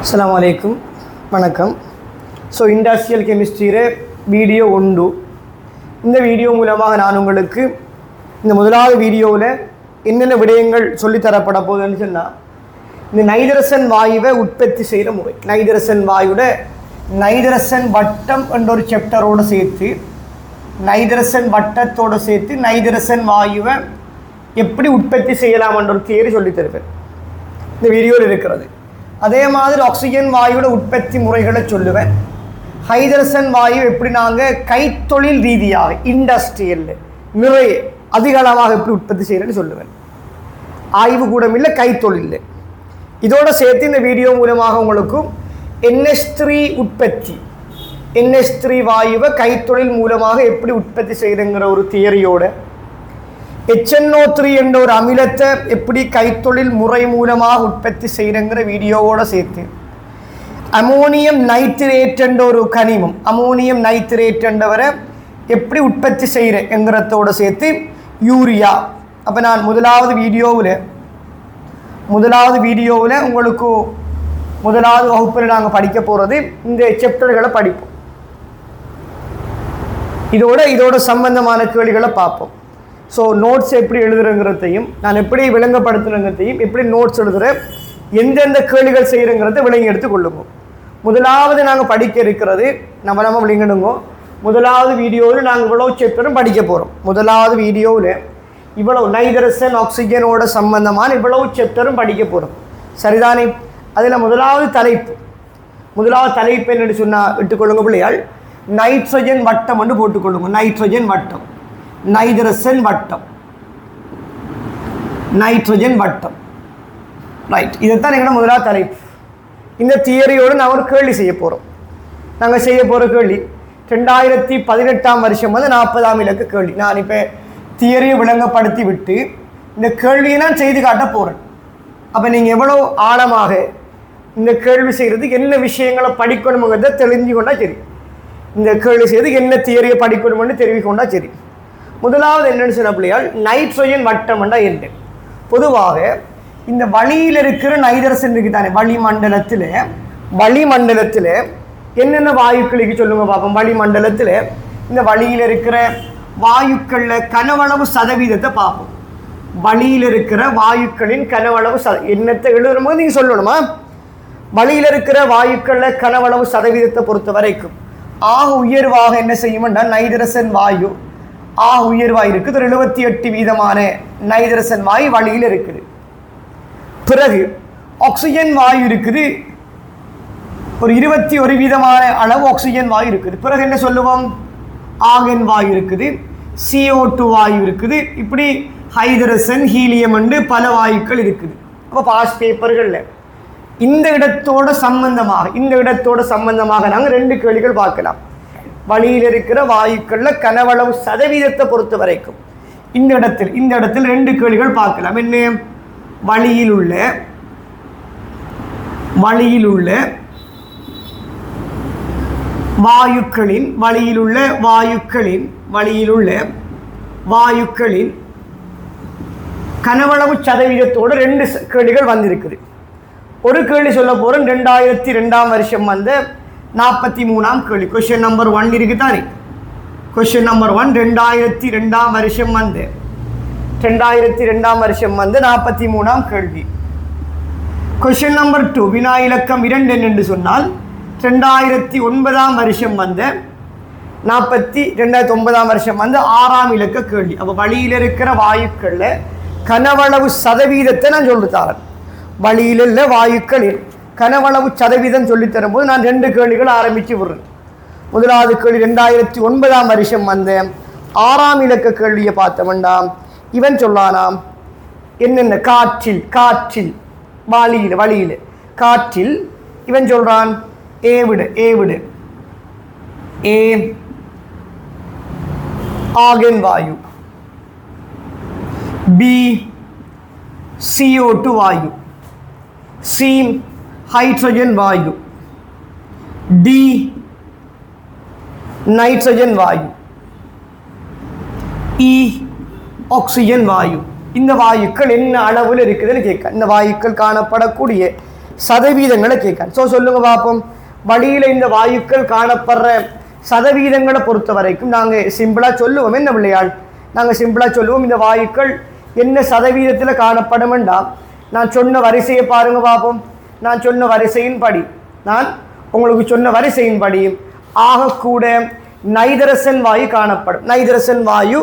அஸ்ஸலாமு அலைக்கும் வணக்கம். இண்டஸ்ட்ரியல் கெமிஸ்ட்ரியில வீடியோ உண்டு. இந்த வீடியோ மூலமாக நான் உங்களுக்கு இந்த முதலாவது வீடியோவில் என்னென்ன விடயங்கள் சொல்லித்தரப்பட போகுதுன்னு சொன்னால், இந்த நைதரசன் வாயுவை உற்பத்தி செய்கிற முறை, நைதரசன் வாயுட நைதரசன் வட்டம் என்ற ஒரு சாப்டரோடு சேர்த்து, நைதரசன் வட்டத்தோடு சேர்த்து நைதரசன் வாயுவை எப்படி உற்பத்தி செய்யலாம் என்ற ஒரு தியரி சொல்லித்தருப்பேன் இந்த வீடியோவில் இருக்கிறது. அதே மாதிரி ஆக்சிஜன் வாயுவோட உற்பத்தி முறைகளை சொல்லுவேன். ஹைட்ரஜன் வாயு எப்படி நாங்கள் கைத்தொழில் ரீதியாக இண்டஸ்ட்ரியல் நிறைய அதிக அளவாக எப்படி உற்பத்தி செய்கிறேன்னு சொல்லுவேன். ஆய்வு கூடம் இல்லை, கைத்தொழில். இதோட சேர்த்து இந்த வீடியோ மூலமாக உங்களுக்கும் NH3 உற்பத்தி, NH3 வாயுவை கைத்தொழில் மூலமாக எப்படி உற்பத்தி செய்கிறங்கிற ஒரு தியரியோட, HNO3 என்ற ஒரு அமிலத்தை எப்படி கைத்தொழில் முறை மூலமாக உற்பத்தி செய்கிறங்கிற வீடியோவோடு சேர்த்து, அமோனியம் நைட்ரேட் என்ற ஒரு கனிமம், அமோனியம் நைட்ரேட் என்றவரை எப்படி உற்பத்தி செய்கிறேங்கிறதோடு சேர்த்து யூரியா. அப்போ நான் முதலாவது வீடியோவில் உங்களுக்கு முதலாவது வகுப்பில் நாங்கள் படிக்க போகிறது இந்த சாப்டர்களை படிப்போம். இதோட சம்பந்தமான கேள்விகளை பார்ப்போம். நோட்ஸ் எப்படி எழுதுறங்கிறதையும், நான் எப்படி விளங்கப்படுத்துறங்கிறதையும், எப்படி நோட்ஸ் எழுதுகிறேன், எந்தெந்த கேள்விகள் செய்கிறங்கிறத விளங்கி எடுத்துக்கொள்ளுங்க. முதலாவது நாங்கள் படிக்க இருக்கிறது, நம்ம விளங்கணுங்க. முதலாவது வீடியோவில் நாங்கள் இவ்வளோ சாப்டரும் படிக்க போகிறோம். முதலாவது வீடியோவில் இவ்வளவு நைட்ரஜன் ஆக்சிஜனோட சம்பந்தமான இவ்வளவு சாப்டரும் படிக்க போகிறோம், சரிதானே? அதில் முதலாவது தலைப்பு என்னென்னு சொன்னால் விட்டுக்கொள்ளுங்க பிள்ளையால், நைட்ரஜன் வட்டம் என்று போட்டுக்கொள்ளுங்க. நைட்ரஜன் வட்டம், நைட்ரஜன் வட்டம், ரைட். இதைத்தான் எங்களோட முதலாவது தலைப்பு. இந்த தியரியோடு நான் ஒரு கேள்வி செய்ய போகிறோம். நாங்கள் செய்ய போகிற கேள்வி 2018 வருஷம் 40ஆம் இலக்கு கேள்வி. நான் இப்போ தியரியை விளங்கப்படுத்தி விட்டு இந்த கேள்வியை நான் செய்து காட்ட போகிறேன். அப்போ நீங்கள் எவ்வளோ ஆழமாக இந்த கேள்வி செய்கிறதுக்கு என்ன விஷயங்களை படிக்கணுங்கிறத தெரிஞ்சு கொண்டா சரி, இந்த கேள்வி செய்யறதுக்கு என்ன தியரியை படிக்கணும்னு தெரிவிக்கொண்டா சரி. முதலாவது என்னென்னு சொன்ன பிள்ளையால், நைட்ரஜன் வட்டம்னா என்ன? பொதுவாக இந்த வளியில் இருக்கிற நைட்ரஜன் இருக்குதானே, வளிமண்டலத்தில் என்னென்ன வாயுக்களுக்கு சொல்லுங்க பார்ப்போம். வளிமண்டலத்தில் இந்த வளியில் இருக்கிற வாயுக்களில் கனவளவு சதவீதத்தை பார்ப்போம். வளியில் இருக்கிற வாயுக்களின் கனவளவு என்னத்தை எழுதுறோமோ நீங்கள் சொல்லணுமா? வளியில் இருக்கிற வாயுக்களில் கனவளவு சதவீதத்தை பொறுத்த வரைக்கும் ஆக உயர்வாக என்ன செய்யும்னா, நைட்ரஜன் வாயு ஆக உயர்வாக இருக்குது. 78% நைட்ரஜன் வாயு வளியில் இருக்குது. பிறகு ஆக்சிஜன் வாயு இருக்குது, ஒரு 21% அளவு ஆக்சிஜன் வாயு இருக்குது. பிறகு என்ன சொல்லுவோம், ஆர்கன் வாயு இருக்குது, CO2 வாயு இருக்குது, இப்படி ஹைட்ரஜன், ஹீலியம் என்று பல வாயுக்கள் இருக்குது. அப்போ பாஸ் பேப்பர்களில் இந்த இடத்தோட சம்பந்தமாக நாங்கள் 2 கேள்விகள் பார்க்கலாம். வளியில் இருக்கிற வாயுக்களில் கனவளவு சதவீதத்தை பொறுத்த வரைக்கும் இந்த இடத்தில் 2 கேள்விகள் பார்க்கலாம். என்ன? வளியில் உள்ள வாயுக்களின் கனவளவு சதவீதத்தோடு 2 கேள்விகள் வந்திருக்குது. ஒரு கேள்வி சொல்ல போகிறோம், 2002 வருஷம் 43ஆம் கேள்வி. கொஸ்டின் நம்பர் 1 இருக்குது தானே? கொஸ்டின் நம்பர் 1 2002 வருஷம் 43ஆம் கேள்வி. கொஸ்டின் நம்பர் 2 வினா இலக்கம் 2 என்னென்று சொன்னால், 2009 வருஷம் 2009 வருஷம் 6ஆம் இலக்க கேள்வி. அப்போ வளியில் இருக்கிற வாயுக்களில் கனவளவு சதவீதத்தை நான் சொல்லித்தரேன். வளியில் உள்ள வாயுக்களில் கனவளவு சதவீதம் சொல்லித்தரும்போது நான் 2 கேள்விகள் ஆரம்பித்து விடுறேன். முதலாவது கேள்வி 2009 வருஷம் 6ஆம் இலக்க கேள்வியை பார்த்த வேண்டாம். இவன் சொல்லானாம் என்னென்ன காற்றில் வளியில் காற்றில் இவன் சொல்றான் ஏ ஆர்கன் வாயு, பி CO2 வாயு, சி ஹைட்ரஜன் வாயு, டி நைட்ரஜன் வாயு, இ ஆக்சிஜன் வாயு. இந்த வாயுக்கள் என்ன அளவில் இருக்குதுன்னு கேட்க, இந்த வாயுக்கள் காணப்படக்கூடிய சதவீதங்களை கேட்க. ஸோ சொல்லுங்க பார்ப்போம், வழியில் இந்த வாயுக்கள் காணப்படுற சதவீதங்களை பொறுத்த வரைக்கும் நாங்கள் சிம்பிளாக சொல்லுவோம். என்ன பிள்ளையாள், நாங்கள் சிம்பிளாக சொல்லுவோம் இந்த வாயுக்கள் என்ன சதவீதத்தில் காணப்படும்டா, நான் சொன்ன வரிசையை பாருங்க பார்ப்போம். நான் சொன்ன வரிசையின்படி, நான் உங்களுக்கு சொன்ன வரிசையின்படி ஆகக்கூட நைதரசன் வாயு காணப்படும். நைதரசன் வாயு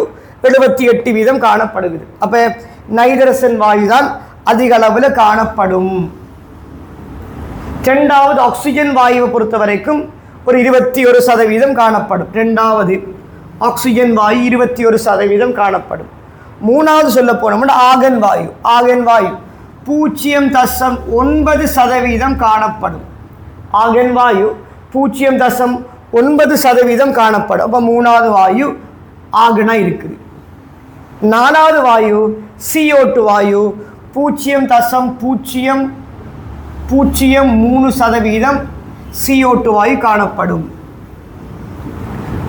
78% காணப்படுகிறது. அப்போ நைதரசன் வாயு தான் அதிக அளவில் காணப்படும். இரண்டாவது ஆக்சிஜன் வாயுவை பொறுத்த வரைக்கும் ஒரு 21% காணப்படும். இரண்டாவது ஆக்சிஜன் வாயு 21% காணப்படும். மூணாவது சொல்ல போனோம்னா ஆகன் வாயு. ஆகன் வாயு 0.9% காணப்படும். ஆகன் வாயு 0.9% காணப்படும். அப்போ மூணாவது வாயு ஆகனா இருக்குது. நாலாவது வாயு CO2 வாயு 0.003% CO2 வாயு காணப்படும்.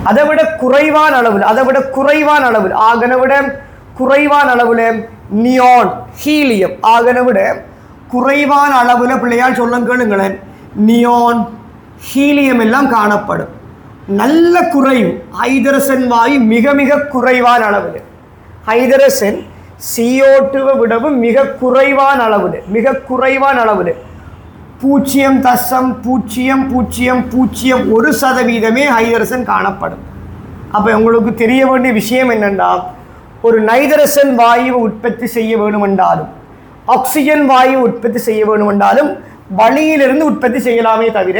அதை விட குறைவான அளவில் ஆகனை விட குறைவான அளவில் நியான் ஹீலியம், ஆகனை விட குறைவான அளவில் பிள்ளையால் சொல்லுங்களேன் நியான் ஹீலியம் எல்லாம் காணப்படும். நல்ல குறைவு ஹைதரசன் வாயு மிக மிக குறைவான அளவில். ஹைதரசன் CO2 விடவும் மிக குறைவான அளவில் 0.00001% ஹைதரசன் காணப்படும். அப்போ உங்களுக்கு தெரிய வேண்டிய விஷயம் என்னென்னா, ஒரு நைதரசன் வாயுவை உற்பத்தி செய்ய வேணுமென்றாலும் ஆக்சிஜன் வாயு உற்பத்தி செய்ய வேணுமென்றாலும் வளியிலிருந்து உற்பத்தி செய்யலாமே தவிர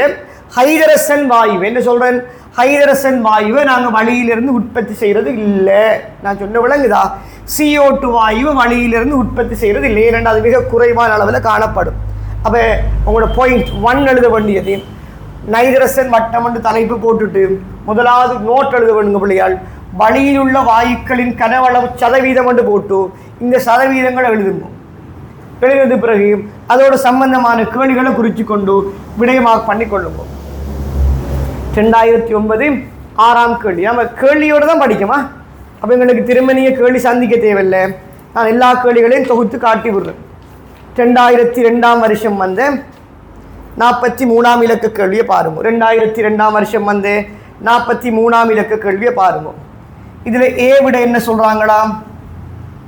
ஹைதரசன் வாயு என்ன சொல்கிறேன், ஹைதரசன் வாயுவை நாங்கள் வளியிலிருந்து உற்பத்தி செய்கிறது இல்லை. நான் சொன்ன விளங்குதா, CO2 வாயுவை வளியிலிருந்து உற்பத்தி செய்கிறது இல்லை, ஏனென்றால் அது மிக குறைவான அளவில் காணப்படும். அப்போ உங்களோட பாயிண்ட் 1 எழுத வேண்டியது நைதரசன் வட்டம் என்று தலைப்பு போட்டுட்டு முதலாவது நோட் எழுத வேண்டுங்க பிள்ளையால். வளியில் உள்ள வாயுக்களின் கனவளவு சதவீதம் என்று போட்டு இந்த சதவீதங்களை எழுதுங்க. எழுதினது பிறகு அதோட சம்பந்தமான கேள்விகளை குறித்து கொண்டு விடயமாக பண்ணி கொள்ளுங்க. 2009 6ஆம் கேள்வி நம்ம கேள்வியோடு தான் படிக்குமா. அப்போ எங்களுக்கு திரும்ப நீங்கள் கேள்வி சந்திக்க தேவையில்லை, நான் எல்லா கேள்விகளையும் தொகுத்து காட்டி விடுறேன். 2002ஆம் வருஷம் வந்த 43ஆம் இலக்க கேள்வியை பாருங்க. 2002ஆம் வருஷம் வந்து 43ஆம் இலக்க கேள்வியை பாருங்க. இதில் ஏ விட என்ன சொல்கிறாங்களா,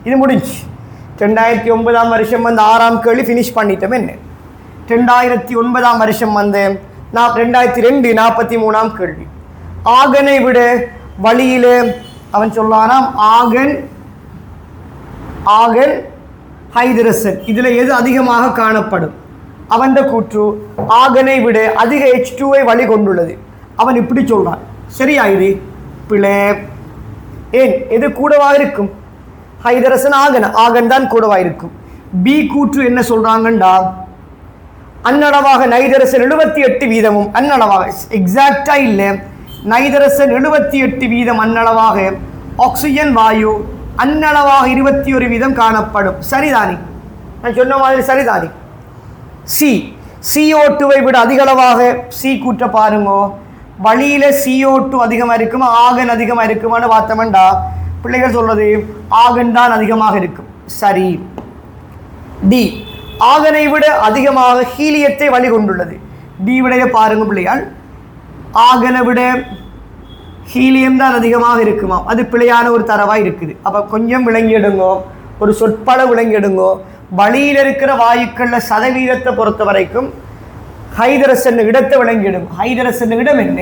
இது முடிஞ்சு. 2009ஆம் வருஷம் வந்து 6ஆம் கேள்வி ஃபினிஷ் பண்ணிட்டோம். என்ன 2009ஆம் வருஷம் வந்து 2002 43ஆம் கேள்வி. ஆகனை விட வழியில் அவன் சொல்லானாம் ஆகன் ஹைதரசன் இதில் எது அதிகமாக காணப்படும். அவன் கூற்று ஆகனை விட அதிக H2ஐ வழி கொண்டுள்ளது. அவன் இப்படி சொல்றான், சரியா? இது பிள்ளை. ஏன் எது கூடவா இருக்கும்? ஹைதரசன் ஆகன் தான் கூடவா இருக்கும். பி கூற்று என்ன சொல்றாங்கண்டா, அன்னளவாக நைதரசன் 78% அன்னளவாக, எக்ஸாக்டா இல்லை, நைதரசன் 78% அன்னளவாக, ஆக்சிஜன் வாயு அன்னளவாக 21% காணப்படும். சரிதானே? நான் சொன்ன மாதிரி சரிதானே? CO2வை விட அதிக அளவாக சி கூற்ற பாருங்க. வழியில CO2 அதிகமாக இருக்குமா ஆகன் அதிகமாக இருக்குமான்னு பார்த்தோம்டா பிள்ளைகள் சொல்றது ஆகன் தான் அதிகமாக இருக்கும். சரி. டி ஆகனை விட அதிகமாக ஹீலியத்தை வழி கொண்டுள்ளது. டி விடைய பாருங்க பிள்ளையால், ஆகனை விட ஹீலியம் தான் அதிகமாக இருக்குமா, அது பிழையான ஒரு தரவாக இருக்குது. அப்போ கொஞ்சம் விளங்கிடுங்கோ, ஒரு சொற்பட விளங்கிடுங்கோ. வழியில் இருக்கிற வாயுக்களில் சதவீதத்தை பொறுத்த வரைக்கும் ஹைதரசன் இடத்தை விளங்கிடும். ஹைதரசன் இடம் என்ன,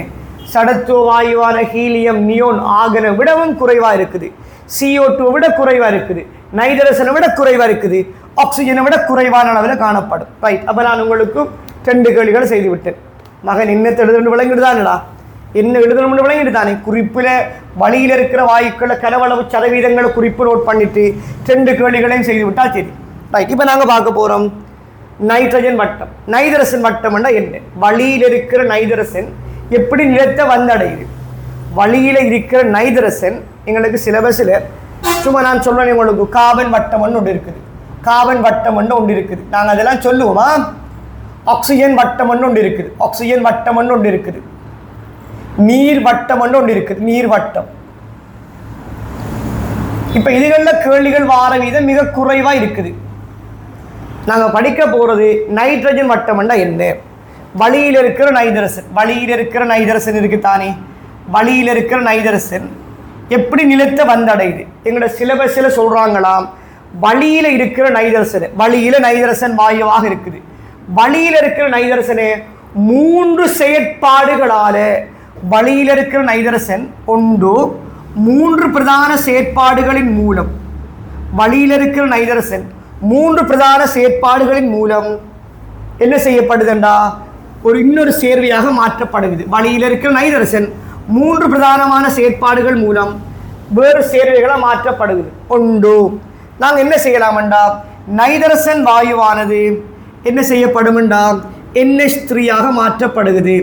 சடத்துவ வாயுவான ஹீலியம் நியோன் ஆகனை விடவும் குறைவாக இருக்குது, CO2 விட குறைவாக இருக்குது, நைதரசனை விட குறைவாக இருக்குது, ஆக்சிஜனை விட குறைவான அளவில் காணப்படும். ரைட். அப்போ நான் உங்களுக்கு 2 கேள்விகளை செய்து விட்டேன். மகன் என்னத்தை எழுதுன்னு விளங்கிடுதானடா, என்ன எழுதணும்னு விளங்கிட்டு தானே. குறிப்பில் வழியில் இருக்கிற வாயுக்களை கனவளவு சதவீதங்களை குறிப்பு நோட் பண்ணிட்டு 2 கேள்விகளையும் செய்து விட்டால் சரி. ரைட். இப்போ நாங்கள் பார்க்க போகிறோம் நைட்ரஜன் வட்டம். நைதரசன் வட்டம்னா என்ன, வழியில் இருக்கிற நைதரசன் எப்படி நிலத்தை வந்தடையுது. வழியில் இருக்கிற நைதரசன் எங்களுக்கு சிலபஸில் சும்மா நான் சொல்றேன் உங்களுக்கு, கார்பன் வட்டம் ஒன்று இருக்குது, கார்பன் வட்டம் ஒன்று இருக்குது, நாங்கள் அதெல்லாம் சொல்லுவோமா. ஆக்சிஜன் வட்டம் ஒன்று இருக்குது, ஆக்சிஜன் வட்டம் ஒன்று இருக்குது, நீர் வட்டம் ஒன்று இருக்குது, நீர் வட்டம். இப்போ இதுகளில் கேள்விகள் வார வீதம் மிக குறைவாக இருக்குது. நாங்கள் படிக்க போகிறது நைட்ரஜன் வட்டம்னா என்ன, வளியில் இருக்கிற நைதரசன் இருக்குத்தானே, வளியில் இருக்கிற நைதரசன் எப்படி நிலத்தை வந்தடையுது. எங்களோட சிலபஸில் சொல்கிறாங்களாம், வளியில் இருக்கிற நைதரசன் வாயுவாக இருக்குது. வளியில் இருக்கிற நைதரசனே 3 செயற்பாடுகளால் வளியில் இருக்கிற நைதரசன் ஒன்று 3 பிரதான செயற்பாடுகளின் மூலம், வளியில் இருக்கிற நைதரசன் 3 பிரதான செயற்பாடுகளின் மூலம் என்ன செய்யப்படுதுண்டா, இன்னொரு சேர்வையாக மாற்றப்படுகிறது. வளியில் இருக்கிற நைதரசன் 3 பிரதானமான செயற்பாடுகள் மூலம் வேறு சேர்வைகளாக மாற்றப்படுகிறது. ஒன்று நாங்கள் என்ன செய்யலாம்டா, நைதரசன் வாயுவானது என்ன செய்யப்படும்டா, NH3 மாற்றப்படுகிறது.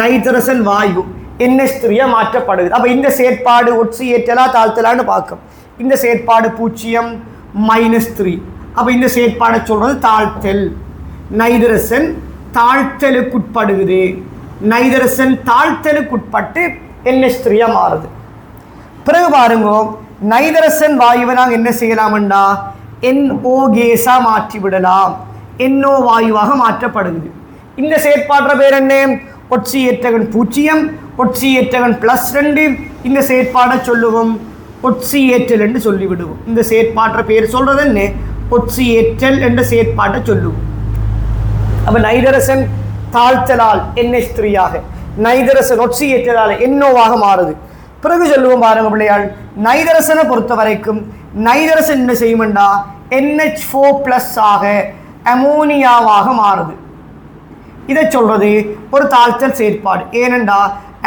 நைதரசன் வாயு NH3 மாற்றப்படுகிறது. அப்போ இந்த செயற்பாடு ஒட்சியேற்றலா தாழ்த்தலான்னு பார்க்கும். இந்த செயற்பாடு 0 -3. அப்போ இந்த செயற்பாடை சொல்றது தாழ்த்தல். நைதரசன் தாழ்த்தலுக்குட்படுகிறது. நைதரசன் தாழ்த்தலுக்குட்பட்டு NH3 மாறுது. பிறகு பாருங்க, நைதரசன் வாயுவை நாங்கள் என்ன செய்யலாம்டா, NO கேஸா மாற்றி விடலாம். NO வாயுவாக மாற்றப்படுகிறது. இந்த செயற்பாடுற பேர் என்ன, ஒட்சியேற்றகன் 0, ஒட்சியேற்றகன் +2. இந்த செயற்பாடை சொல்லுவோம் ஒட்சியேற்றல் என்று சொல்லிவிடுவோம். இந்த செயற்பாடுற பேர் சொல்றது என்ன, ஒட்சியேற்றல் என்ற செயற்பாட்டை சொல்லுவோம். அப்போ நைதரசன் தாழ்த்தலால் NH3 நைதரசன் ஒட்சியேற்றலால் NOவாக மாறுது. பிறகு சொல்லுவோம் பாருங்க பிள்ளையாள், நைதரசனை பொறுத்த வரைக்கும் நைதரசன் என்ன செய்யும்டா, NH4+ அமோனியாவாக மாறுது. இதை சொல்றது ஒரு தாழ்த்தல் செயற்பாடு. ஏனென்றா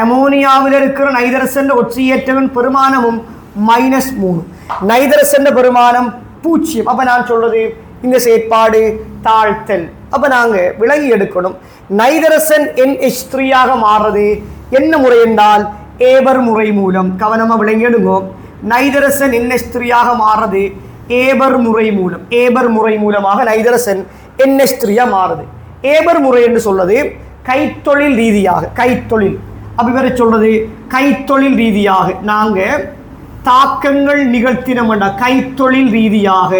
அமோனியாவில் இருக்கிற நைதரசன் ஒட்சியேற்றவன் பெருமானமும் -3, நைதரசன் பெருமானம் 0. அப்போ நான் சொல்றது இந்த செயற்பாடு தாழ்த்தல். அப்போ நாங்கள் விலகி எடுக்கணும். நைதரசன் NH3 மாறுறது என்ன முறை என்றால் ஏபர் முறை மூலம். கவனமாக விளங்கி எடுங்கோ. நைதரசன் NH3 மாறுறது ஏபர் முறை மூலம். ஏபர் முறை மூலமாக நைதரசன் NH3 மாறுது. ஏபர் முறை என்று சொல்றது கைத்தொழில் ரீதியாக, கைத்தொழில் அப்படி வேற சொல்றது கைத்தொழில் ரீதியாக நாங்கள் தாக்கங்கள் நிகழ்த்தினோம்டா, கைத்தொழில் ரீதியாக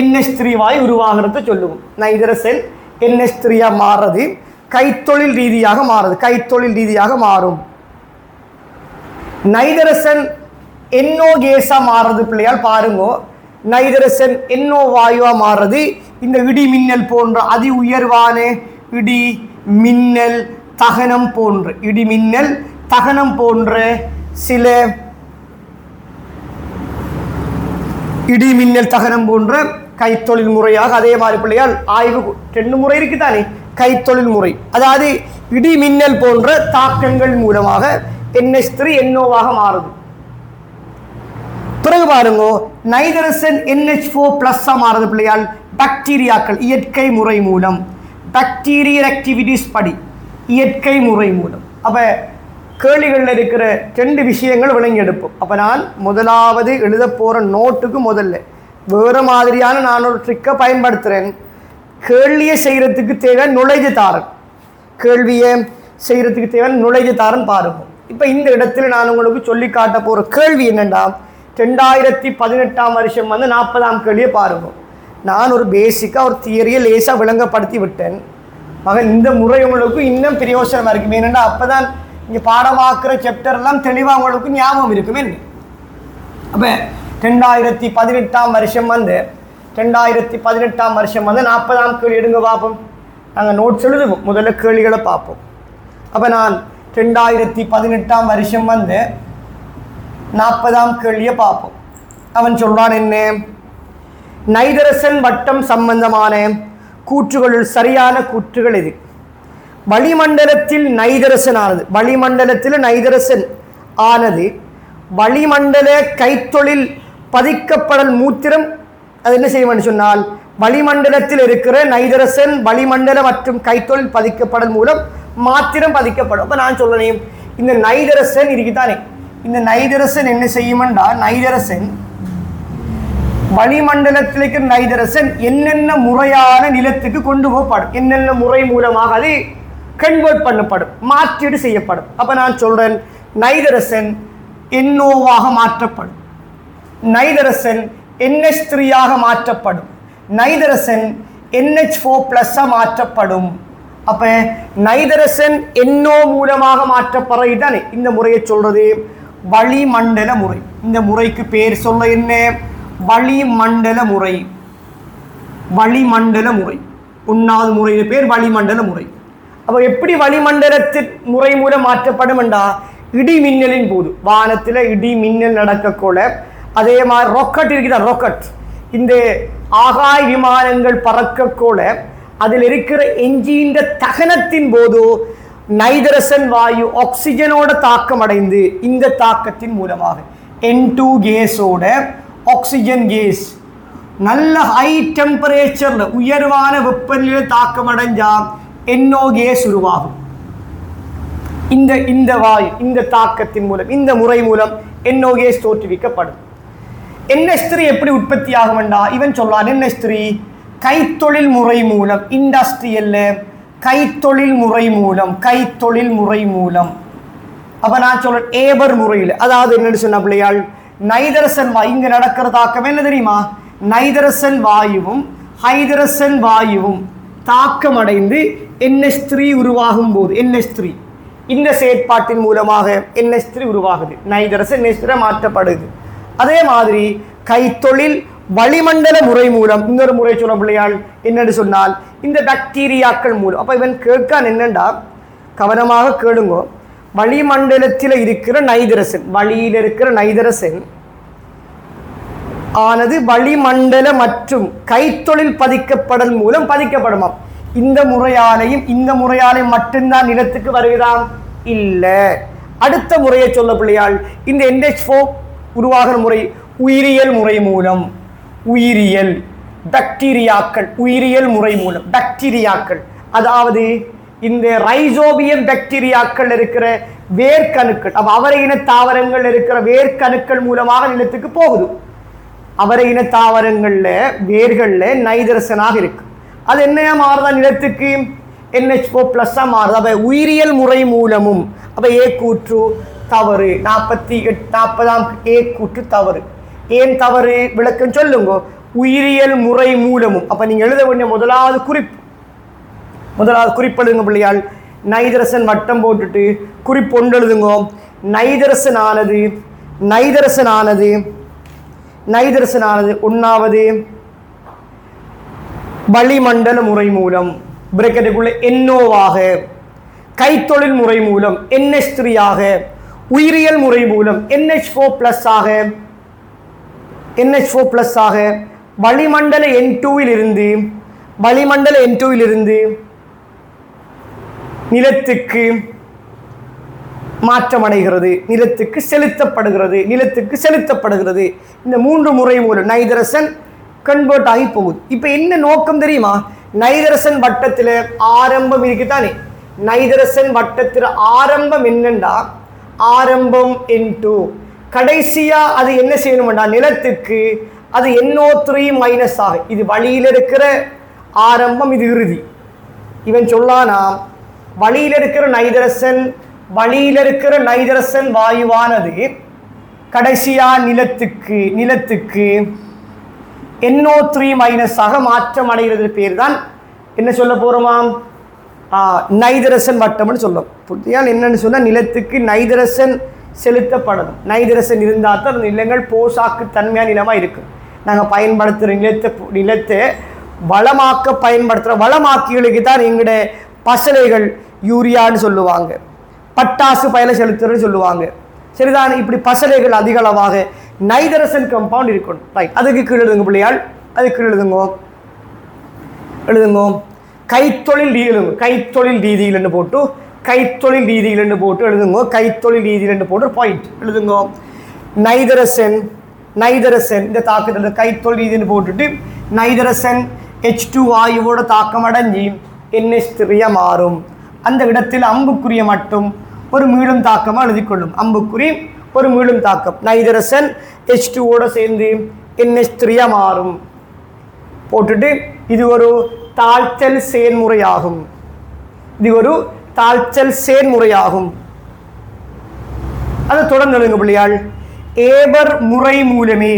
NH3 வாயு உருவாகிறத சொல்லுவோம். நைதரசன் NH3 மாறுறது கைத்தொழில் ரீதியாக மாறும். நைதரசன் NO கேஸா மாறுறது பிள்ளையால் பாருங்க. நைதரசன் NO வாயுவா மாறுறது இந்த இடி மின்னல் போன்ற அதி உயர்வான இடி மின்னல் தகனம் போன்ற சில இடிமின்னல் தகனம் போன்ற கைத்தொழில் முறையாக அதே மாதிரி பிள்ளையால் ஆய்வு 2 முறை இருக்குதானே கைத்தொழில் முறை. அதாவது இடிமின்னல் போன்ற தாக்கங்கள் மூலமாக NH3 NOவாக மாறுது. பிறகு பாருங்க, நைதரசன் NH4+ மாறுது பிள்ளையால் பாக்டீரியாக்கள் இயற்கை முறை மூலம், பாக்டீரியல் ஆக்டிவிட்டிஸ் படி இயற்கை முறை மூலம். அப்போ கேள்விகளில் இருக்கிற 2 விஷயங்கள் விளங்கி எடுப்போம். அப்போ நான் முதலாவது எழுத போகிற நோட்டுக்கு முதல்ல வேறு மாதிரியான நான் ஒரு ட்ரிக்கை பயன்படுத்துகிறேன். கேள்வியை செய்கிறதுக்கு தேவை நுழைஞ்ச தாரன் பாருங்க. இப்போ இந்த இடத்துல நான் உங்களுக்கு சொல்லி காட்ட போகிற கேள்வி என்னென்னா, 2018 வருஷம் 40ஆம் கேள்வியை பாருங்க. நான் ஒரு பேசிக்காக ஒரு தியரியை லேசாக விளங்கப்படுத்தி விட்டேன். மகன் இந்த முறை உங்களுக்கு இன்னும் பிரயோசனமாக இருக்கும். ஏனென்றா அப்போ தான் இங்கே பாடமாக்குற சாப்டர்லாம் தெளிவாக உங்களுக்கு ஞாபகம் இருக்குமே. அப்போ 2018 வருஷம் 40ஆம் கேள்வி எடுங்க பார்ப்போம். நாங்கள் நோட்ஸ் எழுதுவோம், முதல்ல கேள்விகளை பார்ப்போம். அப்போ நான் 2018 வருஷம் 40ஆம் கேள்வியை பார்ப்போம். அவன் சொல்கிறான் என்ன, நைதரசன் வட்டம் சம்பந்தமான கூற்றுகளுள் சரியான கூற்றுகள் எது? வளிமண்டலத்தில் நைதரசன் ஆனது வளிமண்டல கைத்தொழில் பதிக்கப்படல் மூத்திரம். அது என்ன செய்வோம்னு சொன்னால், வளிமண்டலத்தில் இருக்கிற நைதரசன் வளிமண்டல மற்றும் கைத்தொழில் பதிக்கப்படல் மூலம் மாத்திரம் பதிக்கப்படும். அப்போ நான் சொல்றேன், இந்த நைதரசன் இருக்குதானே, இந்த நைதரசன் என்ன செய்யுமெண்டா, நைதரசன் வளிமண்டலத்தில் இருக்கிற நைதரசன் என்னென்ன முறையான நிலத்துக்கு கொண்டு போகப்படும், என்னென்ன முறை மூலமாக அது கன்வெர்ட் பண்ணப்படும், மாற்றீடு செய்யப்படும். அப்போ நான் சொல்கிறேன், நைதரசன் NOவாக மாற்றப்படும். நைதரசன் NH3 ஆக மாற்றப்படும். நைதரசன் NH4+ மாற்றப்படும். அப்ப நைதரசன் NO மூலமாக மாற்றப்படுறதுதானே இந்த முறையை சொல்றது வளிமண்டல முறை. இந்த முறைக்கு பேர் சொல்ல என்ன? வளிமண்டல முறை. வளிமண்டல முறை ஒன்றாவது முறையின் பேர் வளிமண்டல முறை. அப்ப எப்படி வளிமண்டலத்தின் முறை மூலம் மாற்றப்படும் என்றா, இடி மின்னலின் போது வானத்தில் இடி மின்னல் நடக்கக்கூட, அதே மாதிரி ராக்கெட் இருக்குதா, ராக்கெட் இந்த ஆகாய விமானங்கள் பறக்கக்கூட அதில் இருக்கிற என்ஜின் தகனத்தின் போது நைதரசன் வாயு ஆக்சிஜனோட தாக்கம் அடைந்து, இந்த தாக்கத்தின் மூலமாக N2 கேஸோட ஆக்சிஜன் கேஸ் நல்ல ஹை டெம்பரேச்சர்ல உயர்வான வெப்பநிலை தாக்கம் அடைஞ்சா NO கேஸ் உருவாகும். இந்த வாயு இந்த தாக்கத்தின் மூலம், இந்த முறை மூலம் NO கேஸ் தோற்றுவிக்கப்படும். NH3 எப்படி உற்பத்தி ஆகும் என்றா, இவன் சொல்றான் NH3 கைத்தொழில் முறை மூலம், இண்டஸ்ட்ரியல்ல கைத்தொழில் முறை மூலம், கைத்தொழில் முறை மூலம். அப்ப நான் சொல்றேன் ஏபர் முறையில், அதாவது என்னன்னு சொன்ன பிள்ளையாள், நைதரசன் வாயு இங்க நடக்கிற தாக்கம் என்ன தெரியுமா? நைதரசன் வாயுவும் ஹைதரசன் வாயுவும் தாக்கம் அடைந்து NH3 உருவாகும் போது, NH3 இந்த செயற்பாட்டின் மூலமாக NH3 உருவாகுது. நைதரசன் NH3 மாற்றப்படுது. அதே மாதிரி கைத்தொழில் வளிமண்டல முறை மூலம் இன்னொரு முறை சொல்ல பிள்ளையாள் என்னன்னு சொன்னால் இந்த பாக்டீரியாக்கள் மூலம். அப்ப இவன் கேட்கான் என்னண்டா, கவனமாக கேளுங்க, வளிமண்டலத்தில் இருக்கிற நைதரசன், வளியில் இருக்கிற நைதரசன் ஆனது வளிமண்டல மற்றும் கைத்தொழில் பதிக்கப்படல் மூலம் பதிக்கப்படுமாம். இந்த முறையாலையும் மட்டும்தான் நிலத்துக்கு வருகிறான் இல்ல. அடுத்த முறையை சொல்ல பிள்ளையாள், இந்த NH4 உருவாகிற முறை உயிரியல் முறை மூலம். உயிரியல் பாக்டீரியாக்கள், உயிரியல் முறை மூலம் பாக்டீரியாக்கள், அதாவது இந்த ரைசோபியம் பாக்டீரியாக்கள் இருக்கிற வேர்க்கணுக்கள், அப்ப அவரை இன தாவரங்கள் இருக்கிற வேர்க்கணுக்கள் மூலமாக நிலத்துக்கு போகுது. அவரை இன தாவரங்கள்ல வேர்கள்ல நைதரசனாக இருக்கு. அது என்னையா மாறுதா நிலத்துக்கு? NH4+ மாறுது. அப்ப உயிரியல் முறை மூலமும், அப்ப ஏ கூற்று தவறு. 40ஆம் ஏ கூற்று தவறு. ஏன் தவறு? விளக்கம் சொல்லுங்க. உயிரியல் முறை மூலமும். அப்ப நீங்க எழுத வேண்டிய முதலாவது குறிப்பு எழுதுங்க பிள்ளையாள். நைதரசன் வட்டம் போட்டுட்டு குறிப்பு ஒன்று எழுதுங்க. நைதரசனானது ஒன்னாவது வளிமண்டல முறை மூலம் பிரக்கெட்டுக்குள்ள NOவாக, கைத்தொழில் முறை மூலம் NH3 ஆக, உயிரியல் முறை மூலம் NH4+ ஆக வளிமண்டல N2 இருந்து நிலத்துக்கு மாற்றமடைகிறது, நிலத்துக்கு செலுத்தப்படுகிறது. இந்த 3 முறை மூலம் நைதரசன் கன்வெர்ட் ஆகி போகுது. இப்ப என்ன நோக்கம் தெரியுமா? நைதரசன் வட்டத்தில் ஆரம்பம் இருக்குதானே, நைதரசன் வட்டத்தில் ஆரம்பம் என்னண்டா, ஆரம்பம் N2, கடைசியா அது என்ன செய்யணும்டா, நிலத்துக்கு அது NO3- ஆக, இது வழியில் இருக்கிற ஆரம்பம், இது இறுதி. இவன் சொல்லானா, வழியில் இருக்கிற நைதரசன் வாயுவானது கடைசியா நிலத்துக்கு NO3- ஆக மாற்றம் அடைகிறது. பேர் தான் என்ன சொல்ல போறோமாம், நைதரசன் வட்டம்னு சொல்லும். புத்தியால் என்னன்னு சொன்னா, நிலத்துக்கு நைதரசன் செலுத்தப்படணும். நைதரசன் இருந்தால் தான் நிலங்கள் போசாக்கு தன்மையான நிலமா இருக்கும். நாங்கள் பயன்படுத்துகிற நிலத்தை வளமாக்க பயன்படுத்துகிற வளமாக்கிகளுக்கு தான் எங்களுடைய பசலைகள் யூரியான்னு சொல்லுவாங்க, பட்டாசு பயல செலுத்துறன்னு சொல்லுவாங்க. சரிதான். இப்படி பசலைகள் அதிக அளவாக நைதரசன் கம்பவுண்ட் இருக்கணும். ரைட். அதுக்கு கீழே எழுதுங்க பிள்ளையாள், அதுக்கு எழுதுங்க கைத்தொழில் ரீதியில் போட்டு எழுதுங்க. கைத்தொழில் ரீதியில் போட்டு பாயிண்ட் எழுதுங்க. நைதரசன் இந்த தாக்கத்தில் கைத்தொழில் ரீதியில் போட்டுட்டு நைதரசன் H2 வாயுவோட தாக்கம் அடைஞ்சி NH3 மாறும். அந்த இடத்தில் அம்புக்குரிய மட்டும் ஒரு மீளும் தாக்கமாக எழுதிக்கொள்ளும். அம்புக்குறி ஒரு மீளும் தாக்கம். நைதரசன் H2ஓட சேர்ந்து NH3 மாறும் போட்டுட்டு இது ஒரு தாழ்த்தல் செயன்முறையாகும். அதை தொடர்ந்து எழுதுங்க பிள்ளையாள். ஏபர் முறை மூலமே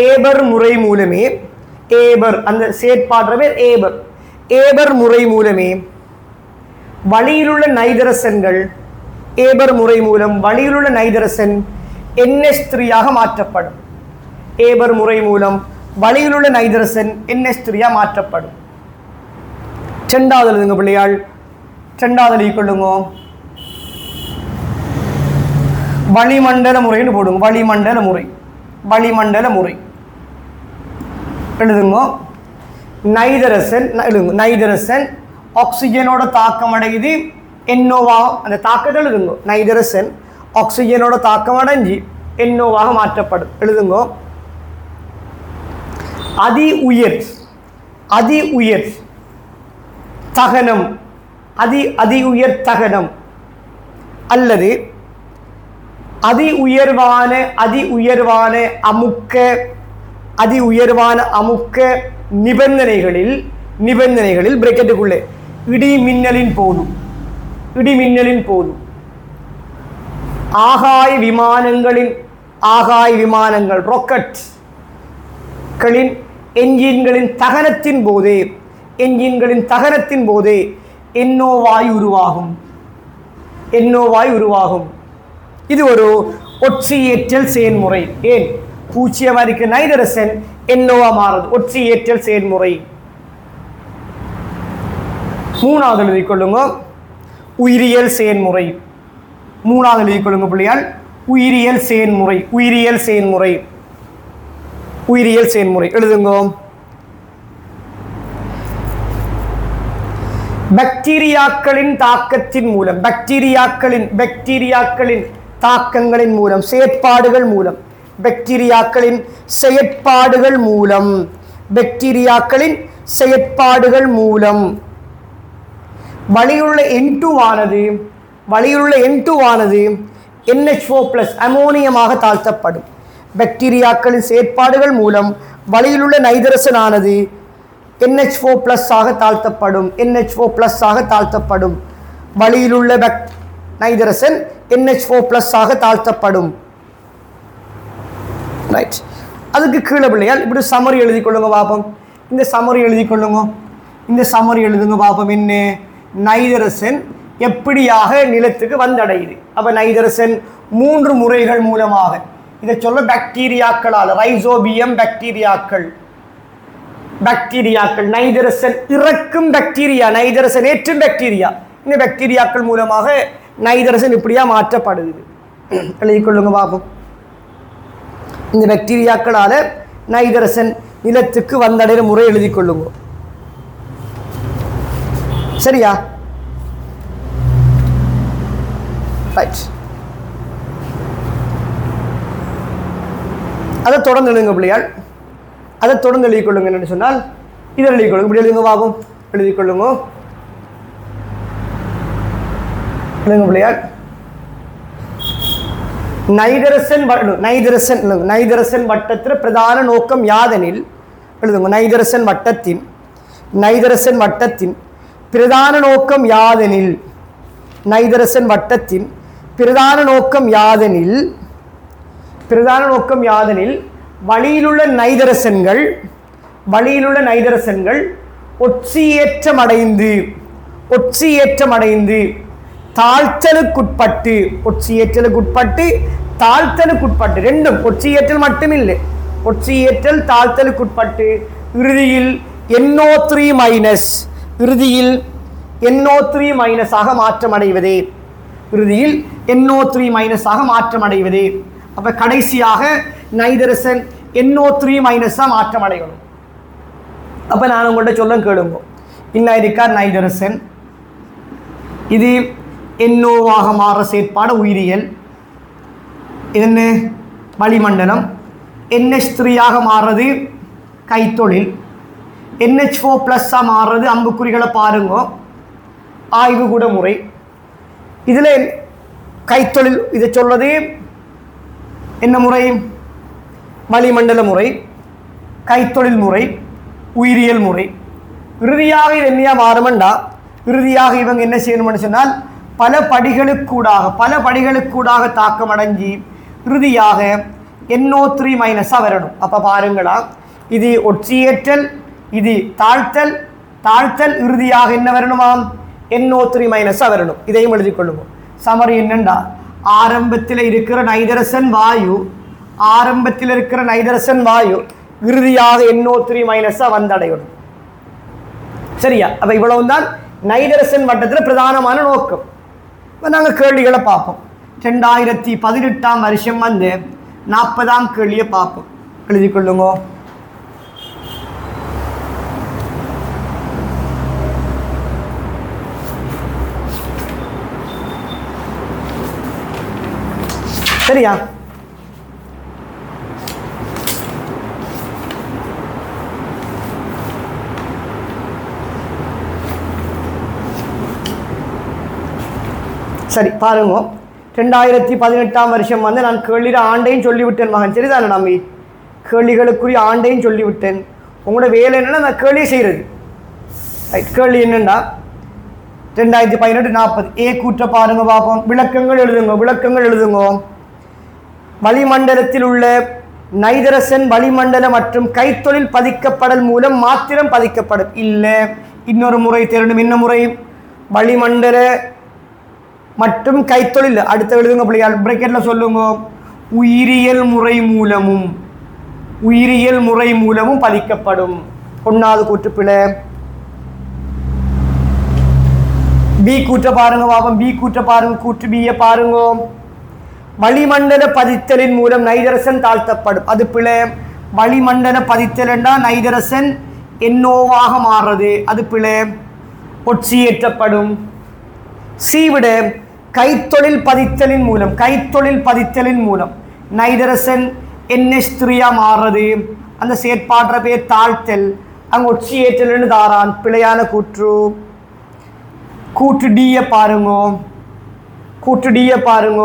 ஏபர் முறை மூலமே ஏபர் அந்த செயற்பாடுற பேர் ஏபர். ஏபர் முறை மூலமே வளியிலுள்ள நைதரசன்கள் ஏபர் முறை மூலம் வளியிலுள்ள நைதரசன் NH3 மாற்றப்படும். ஏபர் முறை மூலம் வளியிலுள்ள நைதரசன் NH3 மாற்றப்படும். இரண்டாவது எழுதுங்க பிள்ளையாள். இரண்டாவது எழுதிக் கொள்ளுங்க. வளிமண்டல முறைன்னு போடுங்க. வளிமண்டல முறை. வளிமண்டல முறை எழுதுங்க. நைதரசன் எழுதுங்க. நைதரசன் ஆக்சிஜனோட தாக்கம் அடையுது. NOவா அந்த தாக்கத்தை எழுதுங்க. நைதரசன் ஆக்சிஜனோட தாக்கம் அடைஞ்சு NOவாக மாற்றப்படும். எழுதுங்க. அதி உயர் தகனம் அதி உயர் தகனம் அல்லது அதி உயர்வான அமுக்க நிபந்தனைகளில் பிரக்கெட்டுக்குள்ளே இடி மின்னலின் போது ஆகாய விமானங்கள் ராக்கெட்களின் என்ஜின்களின் தகனத்தின் போதே NO வாயு உருவாகும். இது ஒரு ஒட்சியேற்றல் செயல்முறை. ஏன் பூச்சியமா இருக்க நைதரசன் NOவா மாறுது. ஒட்சியேற்றல் செயல்முறை. மூணாவது எழுதிக் கொள்ளுங்க. உயிரியல் செயல்முறை. மூணாவது எழுதிக் கொள்ளுங்க பிள்ளையால். உயிரியல் செயல்முறை எழுதுங்க. பாக்டீரியாக்களின் தாக்கத்தின் மூலம் பாக்டீரியாக்களின் தாக்கங்களின் மூலம் செயற்பாடுகள் மூலம் வளியுள்ள N2 NH4+ அமோனியமாக தாழ்த்தப்படும். பாக்டீரியாக்களின் செயற்பாடுகள் மூலம் வளியிலுள்ள நைதரசனானது NH4+ ஆக தாழ்த்தப்படும். வளியிலுள்ள நைதரசன் NH4+ ஆக தாழ்த்தப்படும். ரைட். அதுக்கு கீழே பிள்ளையால் இப்படி சமரி எழுதி கொள்ளுங்க பாப்போம். இந்த சமரி எழுதுங்க பாப்போம். என்ன நைதரசன் எப்படியாக நிலத்துக்கு வந்தடையுது. அப்ப நைதரசன் 3 முறைகள் மூலமாக இதை சொல்ல பாக்டீரியாக்களால் ரைசோபியம் பாக்டீரியாக்கள் நைதரசன் இறக்கும் பாக்டீரியா நைதரசன் ஏற்றும் பாக்டீரியா இந்த பாக்டீரியாக்கள் மூலமாக நைதரசன் இப்படியா மாற்றப்படுது. எழுதிக் கொள்ளுங்க பாப்போம். இந்த பாக்டீரியாக்களால நைதரசன் நிலத்துக்கு வந்தடைகிற முறை எழுதிக் கொள்ளுங்க. சரியா? ரைட். அதை தொடர்ந்து எழுதுங்க பிள்ளையால். அதை தொடர்ந்து எழுதிக் கொள்ளுங்க. என்னன்னு சொன்னால் இதை எழுதிக் கொள்ளுங்க. இப்படி எழுதுங்க பாப்போம். எழுதிக் கொள்ளுங்க பிள்ளையால். நைதரசன் வட்டத்தில் பிரதான நோக்கம் யாதெனில் எழுதுங்க. நைதரசன் வட்டத்தின் பிரதான நோக்கம் யாதெனில் வளியிலுள்ள நைதரசன்கள் ஒட்சியேற்றமடைந்து தாழ்த்தலுக்குட்பட்டு ரெண்டும் ஒட்சியேற்றல் மட்டுமில்லை, ஒட்சியேற்றல் தாழ்த்தலுக்குட்பட்டு இறுதியில் NO3- ஆக மாற்றமடைவதே. அப்ப கடைசியாக நைதரசன் NO3- மாற்றமடையணும். அப்ப நான் உங்கள்கிட்ட சொல்ல கேளுங்க. இன்னும் இருக்கார் நைதரசன். இது NOவாக மாற செயற்பாடு உயிரியல். என்ன வளிமண்டலம். NH3 மாறுறது கைத்தொழில். NH4+ மாறுறது அம்புக்குறிகளை பாருங்க ஆய்வுகூட முறை. இதில் கைத்தொழில் இதை சொல்றது என்ன முறை? வளிமண்டல முறை, கைத்தொழில் முறை, உயிரியல் முறை. இறுதியாக இது என்னையா மாறுமெண்டா இறுதியாக இவங்க என்ன செய்யணும்னு சொன்னால் பல படிகளுக்கூடாக தாக்கம் அடைஞ்சி இறுதியாக NO3 மைனஸாக வரணும். அப்போ பாருங்களா, இது ஒட்சியேற்றல், இது தாழ்த்தல், தாழ்த்தல், இறுதியாக என்ன வரணுமாம்? NO3 மைனஸாக வரணும். இதையும் எழுதி கொள்ளுவோம். சமரி என்னண்டா, ஆரம்பத்தில் இருக்கிற நைதரசன் வாயு, ஆரம்பத்தில் இருக்கிற நைதரசன் வாயு இறுதியாக NO3 மைனஸாக வந்தடையணும். சரியா? அப்போ இவ்வளவுதான் நைதரசன் வட்டத்தில் பிரதானமான நோக்கம். இப்போ நாங்கள் கேள்விகளை பார்ப்போம். 2018 வருஷம் வந்து 40ஆம் கேள்வியை பார்ப்போம். எழுதி கொள்ளுங்க. சரியா? சரி பாருங்க, 2018 வருஷம் வந்து நான் கேள்வியில் ஆண்டையும் சொல்லிவிட்டேன் மகன். சரிதானே? நம்பி கேள்விகளுக்குரிய ஆண்டையும் சொல்லிவிட்டேன். உங்களோட வேலை என்னென்னா நான் கேள்வியை செய்கிறது. ரைட், கேள்வி என்னென்னா 2018 40 ஏ கூற்ற பாருங்க பார்ப்போம். விளக்கங்கள் எழுதுங்க, விளக்கங்கள் எழுதுங்க. வளிமண்டலத்தில் உள்ள நைதரசன் வளிமண்டல மற்றும் கைத்தொழில் பதிக்கப்படல் மூலம் மாத்திரம் பதிக்கப்படும். இல்லை, இன்னொரு முறை தேரணும். என்ன முறை? வளிமண்டல மற்றும் கைத்தொழில். அடுத்த எழுதுங்க பிள்ளையால், பிரக்கெட்டில் சொல்லுங்க. உயிரியல் முறை மூலமும், உயிரியல் முறை மூலமும் பதிக்கப்படும். ஒன்றாவது கூற்றுப்பிழை. பி கூற்ற பாருங்க பாப்போம். பி கூற்ற பாருங்க, கூற்று பியை பாருங்க. வளிமண்டல பதித்தலின் மூலம் நைதரசன் தாழ்த்தப்படும். அது பிழை. வளிமண்டல பதித்தல் என்றால் நைதரசன் NOவாக மாறுறது. அது பிழை, ஒட்சியேற்றப்படும். சி விட கைத்தொழில் பதித்தலின் மூலம், கைத்தொழில் பதித்தலின் மூலம் நைதரசன் NH3 மாறுறது. அந்த செயற்பாற்ற பேர் தாழ்த்தல். அங்கே ஒட்சியேற்றல் தாரான். பிழையான கூற்று. கூற்று டியை பாருங்க, கூற்று டியை பாருங்க.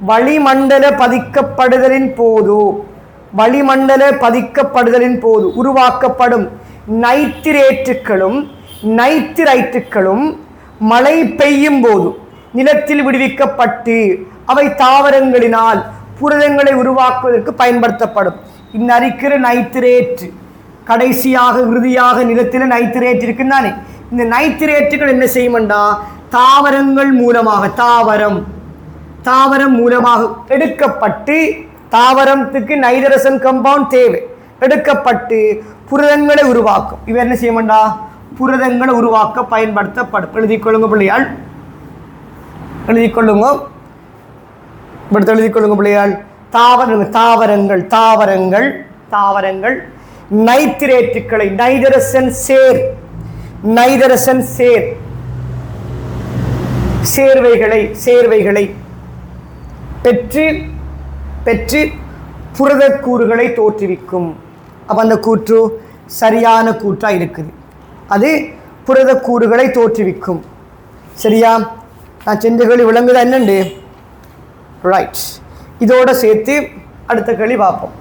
வளிமண்டல பதிக்கப்படுதலின் போது, வளிமண்டல பதிக்கப்படுதலின் போது உருவாக்கப்படும் நைத்திரேட்டுகளும் நைத்திரைட்டுகளும் மழை பெய்யும் போது நிலத்தில் விடுவிக்கப்பட்டு அவை தாவரங்களினால் புரதங்களை உருவாக்குவதற்கு பயன்படுத்தப்படும். இந்நரிக்கிற நைத்திரேட் கடைசியாக இறுதியாக நிலத்தில் நைத்திரேட் இருக்குன்னானே, இந்த நைத்திரேட்டுகள் என்ன செய்யும்டா, தாவரங்கள் மூலமாக, தாவரம் மூலமாக எடுக்கப்பட்டு, தாவரத்துக்கு நைதரசன் கம்பவுண்ட் தேவை, எடுக்கப்பட்டு புரதங்களை உருவாக்கும். இவை என்ன செய்யும்டா, புரதங்களை உருவாக்க பயன்படுத்தப்படும். எழுதிக் கொள்ளுங்க பிள்ளையாள், எழுதிக் கொள்ளுங்க, இப்படி எழுதிக் கொள்ளுங்க பிள்ளையாள். தாவரங்கள் தாவரங்கள் தாவரங்கள் நைத்திரேட்டுகளை, நைதரசன் சேர், நைதரசன் சேர்வைகளை பெற்று பெற்று புரதக்கூறுகளை தோற்றுவிக்கும். அப்போ அந்த கூற்று சரியான கூற்றாக இருக்குது. அது புரதக்கூறுகளை தோற்றுவிக்கும். சரியா? நான் சென்ற கேள்வி விளங்குதா என்னண்டு? ரைட், இதோட சேர்த்து அடுத்த கேள்வி பார்ப்போம்.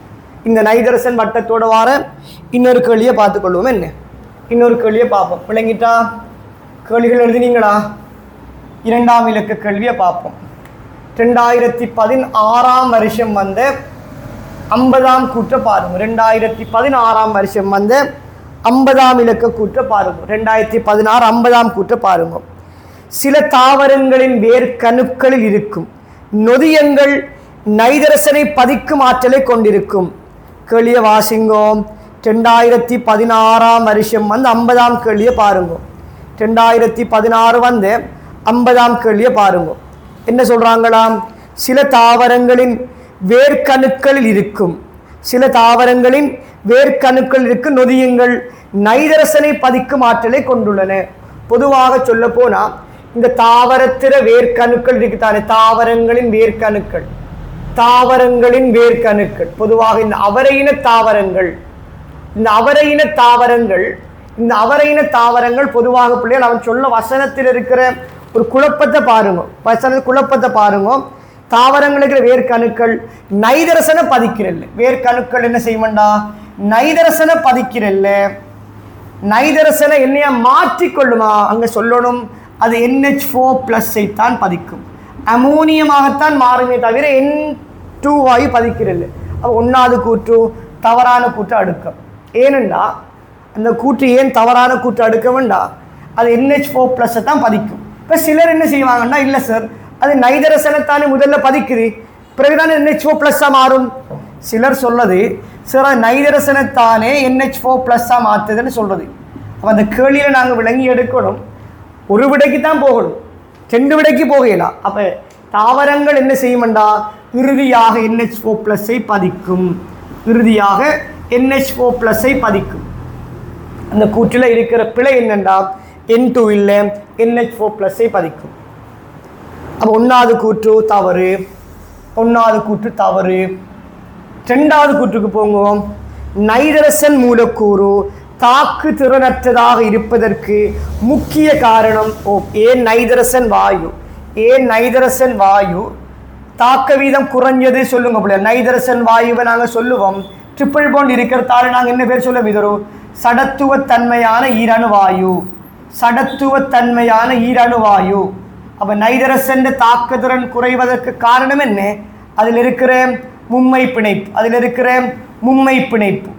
இந்த நைதரசன் வட்டத்தோட வார இன்னொரு கேள்வியை பார்த்துக்கொள்வோம். என்ன இன்னொரு கேள்வியை பார்ப்போம். விளங்கிட்டா? கேள்விகள் எழுதினீங்களா? 2ஆம் இலக்க கேள்வியை பார்ப்போம். 2016 வருஷம் வந்த 50ஆம் கூற்ற பாருங்க. 2016 வருஷம் வந்த 50ஆம் இலக்க கூற்ற பாருங்க. 2016 50ஆம் கூற்ற பாருங்க. சில தாவரங்களின் வேர் கணுக்களில் இருக்கும் நொதியங்கள் நைதரசனை பதிக்கும் ஆற்றலை கொண்டிருக்கும். கேள்வியை வாசிங்கோ. 2016 வருஷம் வந்து 50ஆம் கேள்வியை பாருங்க. 2016 வந்து 50ஆம் கேள்வியை பாருங்க. என்ன சொல்றாங்களாம்? சில தாவரங்களின் வேர்க்கணுக்களில் இருக்கும், சில தாவரங்களின் வேர்க்கணுக்கள் இருக்கும் நொதியங்கள் நைதரசனை பதிக்கும் ஆற்றலை கொண்டுள்ளன. பொதுவாக சொல்ல போனா இந்த தாவரத்திற வேர்க்கணுக்கள் இருக்குதானே, தாவரங்களின் வேர்க்கணுக்கள், தாவரங்களின் வேர்க்கணுக்கள் பொதுவாக இந்த அவரையின தாவரங்கள், இந்த அவரையின தாவரங்கள், இந்த அவரையின தாவரங்கள் பொதுவாக பிள்ளைகள் அவன் சொல்ல வசனத்தில் இருக்கிற ஒரு குழப்பத்தை பாருங்க, வசன குழப்பத்தை பாருங்க. தாவரங்களுக்கு வேர்க்கணுக்கள் நைதரசனை பதிக்கிறல்ல, வேர்க்கணுக்கள் என்ன செய்யண்டா, நைதரசனை பதிக்கிறல்ல, நைதரசனை என்னையா மாற்றிக்கொள்ளுமா? அங்க சொல்லணும் அது NH4+ தான் பதிக்கும், அமோனியமாகத்தான் மாறுமே தவிர N2 பதிக்கிறல்ல. அப்போ 1வது கூற்று தவறான கூற்று அடுக்கம். ஏனெண்டா அந்த கூற்று ஏன் தவறான கூற்று அடுக்க வேண்டாம், அது NH4+ தான் பதிக்கும். இப்போ சிலர் என்ன செய்வாங்கன்னா, இல்லை சார் அது நைதரசனைத்தானே முதல்ல பதிக்குது, பிறகுதானே NH4+ மாறும். சிலர் சொல்றது சார் அது நைதரசனைத்தானே NH4+ மாற்றுதுன்னு சொல்றது. அப்போ அந்த கேள்வியை நாங்கள் விளங்கி எடுக்கணும். ஒரு விடைக்கு தான் போகணும், 2 விடைக்கு போகலாம். அப்போ தாவரங்கள் என்ன செய்யும்டா, இறுதியாக NH4+ பதிக்கும், இறுதியாக NH4+ பதிக்கும். அந்த கூற்றில் இருக்கிற பிழை என்னண்டா, N2 இல்லை NH4+ பதிக்கும். அப்போ 1வது கூற்று தவறு, 1வது கூற்று தவறு. 2வது கூற்றுக்கு போங்குவோம். நைதரசன் மூலக்கூறு தாக்கு திறனற்றதாக இருப்பதற்கு முக்கிய காரணம் ஏன் நைதரசன் வாயு தாக்க வீதம் குறைஞ்சது சொல்லுங்க. அப்படியே நைதரசன் வாயுவை நாங்கள் சொல்லுவோம் ட்ரிபிள் பாண்ட் இருக்கிறதால நாங்கள் என்ன பேர் சொல்லுவோம், இது ஒரு சடத்துவத்தன்மையான ஈரணுவாயு. அப்போ நைதரசன் தாக்குதிறன் குறைவதற்கு காரணம் என்ன, அதில் இருக்கிற மும்மை பிணைப்பு.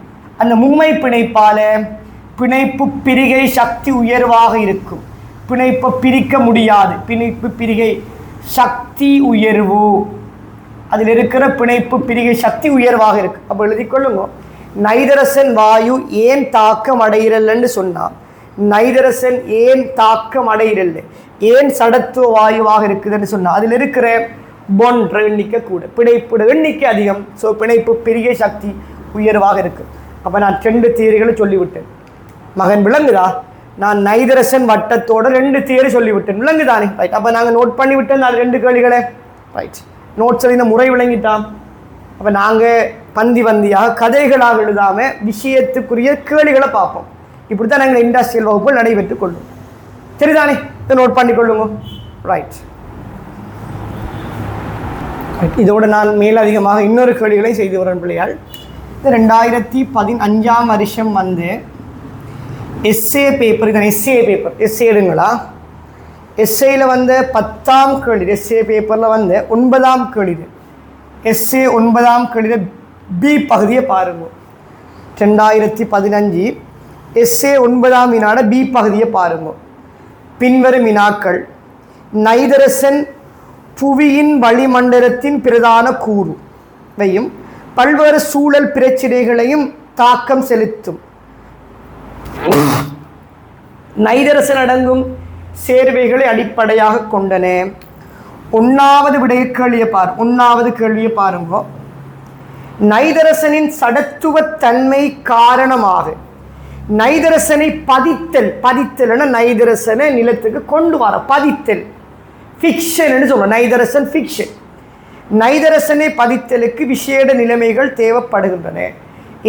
அந்த மும்மை பிணைப்பால் பிணைப்பு பிரிகை சக்தி உயர்வாக இருக்கும், பிணைப்பை பிரிக்க முடியாது, பிணைப்பு பிரிகை சக்தி உயர்வு, அதில் இருக்கிற பிணைப்பு பிரிகை சக்தி உயர்வாக இருக்கு. அப்போ எழுதிக்கொள்ளுங்க, நைதரசன் வாயு ஏன் தாக்கம் அடையிறல்னு சொன்னால், நைதரசன் ஏன் தாக்கம் அடையிறல்ல, ஏன் சடத்துவ வாயுவாக இருக்குதுன்னு சொன்னால், அதில் இருக்கிற பொன்ற எண்ணிக்கை கூட, பிணைப்பு எண்ணிக்கை அதிகம். ஸோ பிணைப்பு பிரிகை சக்தி உயர்வாக இருக்கு. அப்போ நான் 2 தியரிகளை சொல்லிவிட்டேன். மகன் விளங்குதா? நான் நைதரசன் வட்டத்தோட 2 தியரி சொல்லிவிட்டேன், விளங்குதானே? ரைட். அப்போ நாங்கள் நோட் பண்ணிவிட்டேன் நான் 2 கேள்விகளை. ரைட், நோட்ஸ் எழுதின முறை விளங்கிட்டான். அப்போ நாங்கள் பந்தியாக கதைகளாக எழுதாமல் விஷயத்துக்குரிய கேள்விகளை பார்ப்போம். இப்படி தான் நாங்கள் இண்டஸ்ட்ரியல் வகுப்புகள் நடைபெற்றுக் கொள்ளும். சரிதானே? இதை நோட் பண்ணிக்கொள்ளுங்க. ரைட். இதோடு நான் மேலதிகமாக இன்னொரு கேள்விகளை செய்து வரேன் பிள்ளையால். இது 2015ஆம் வருஷம் வந்து எஸ்ஏ பேப்பர் எடுங்களா. எஸ்ஏயில் வந்து 10ஆம் கேள்வி, எஸ்ஏ பேப்பரில் வந்து 9ஆம் கேள்வி, எஸ்ஏ 9ஆம் கேள்வி பி பகுதியை பாருங்க. 2015 எஸ்ஏ 9ஆம் வினாட பி பகுதியை பாருங்க. பின்வரும் வினாக்கள்: நைதரசன் புவியின் வளிமண்டலத்தின் பிரதான கூறுவையும் பல்வேறு சூழல் பிரச்சினைகளையும் தாக்கம் செலுத்தும் நைதரசன் அடங்கும் சேர்வைகளை அடிப்படையாக கொண்டன. 1வது கேள்வியை பாருங்க. நைதரசனின் சடத்துவத்தன்மை காரணமாக நைதரசனை பதித்தல் நைதரசனை நிலத்துக்கு கொண்டு வர பதித்தல், ஃபிக்ஷன் சொல்றோம். நைதரசன் ஃபிக்ஷன். நைதரசனை பதித்தலுக்கு விசேட நிலைமைகள் தேவைப்படுகின்றன.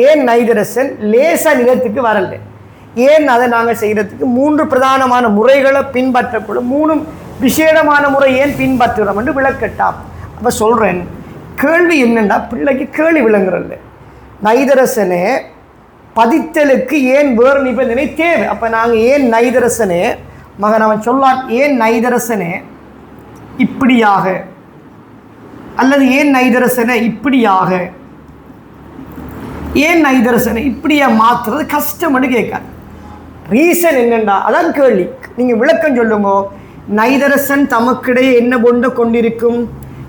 ஏன் நைதரசன் லேசா நிலத்துக்கு வரல, ஏன் அதை நாங்கள் செய்கிறதுக்கு 3 பிரதானமான முறைகளை பின்பற்றக்கூட 3 விசேடமான முறை ஏன் பின்பற்றுகிறோம் என்று விளக்கட்டாம். அப்போ சொல்கிறேன், கேள்வி என்னென்னா பிள்ளைக்கு கேள்வி விளங்குறல்ல. நைதரசனே பதித்தலுக்கு ஏன் வேறு நிபந்தனை தேவை. அப்போ நாங்கள் ஏன் நைதரசனே மகன் அவன் சொல்லான், ஏன் நைதரசனே இப்படியாக அல்லது ஏன் நைதரசனை இப்படியாக, ஏன் நைதரசனை இப்படியா மாற்றுறது கஷ்டம்னு கேட்காது. ரீசன் என்னண்டா, அதான் கேள்வி. நீங்கள் விளக்கம் சொல்லுங்க. நைதரசன் தமக்கிடையே என்ன பொண்டை கொண்டிருக்கும்,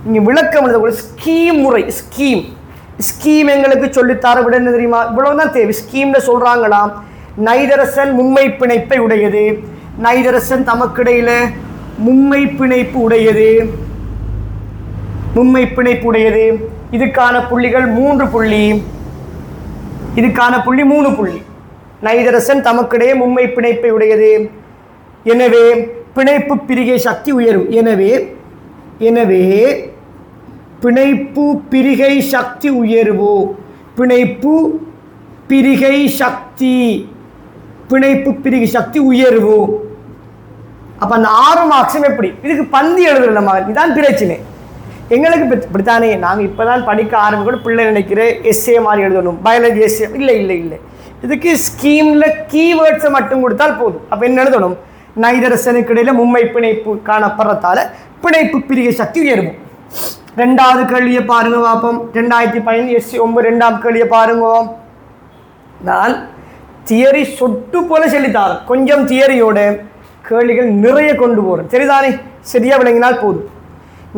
நீங்கள் விளக்கம் எழுத ஸ்கீம் முறை. ஸ்கீம் எங்களுக்கு சொல்லித்தர விட என்ன தெரியுமா, இவ்வளவுதான் தேவை. ஸ்கீமில் சொல்கிறாங்களாம், நைதரசன் மும்மை பிணைப்பை உடையது, நைதரசன் தமக்கிடையில் மும்மை பிணைப்பு உடையது. இதுக்கான புள்ளிகள் 3 புள்ளி, இதுக்கான புள்ளி 3 புள்ளி. நைதரசன் தமக்கிடையே மும்மை பிணைப்பை உடையது. எனவே பிணைப்பு பிரிகை சக்தி உயரும். எனவே பிணைப்பு பிரிகை சக்தி உயர்வு, பிணைப்பு பிரிகை சக்தி உயர்வு. அப்போ அந்த 6 மார்க்ஸும் எப்படி இதுக்கு பந்தி எழுதுற மாதிரி, இதுதான் பிரச்சனை எங்களுக்கு. இப்படித்தானே நாங்கள் இப்போ தான் படிக்க ஆரம்பிக்கணும். பிள்ளை நினைக்கிற எஸ்ஏ மாதிரி எழுதணும், பயாலஜி எஸ்ஏ. இல்லை, இதுக்கு ஸ்கீமில் கீவேர்ட்ஸை மட்டும் கொடுத்தால் போதும். அப்போ என்ன எழுதணும், நைதரசனுக்கு இடையில் மும்மை பிணைப்பு காணப்படுறதால பிணைப்பு பிரிகை சக்தி உயர்வும். ரெண்டாவது கேள்வியை பாருங்க பார்ப்போம். 2015 SC9 ரெண்டாம் கேள்வியை பாருங்க. நான் தியரி சொட்டு போல சொல்லித்தாரேன், கொஞ்சம் தியரியோட கேள்விகள் நிறைய கொண்டு போகிறேன், சரிதானே? சரியா விளங்கினால் போதும்.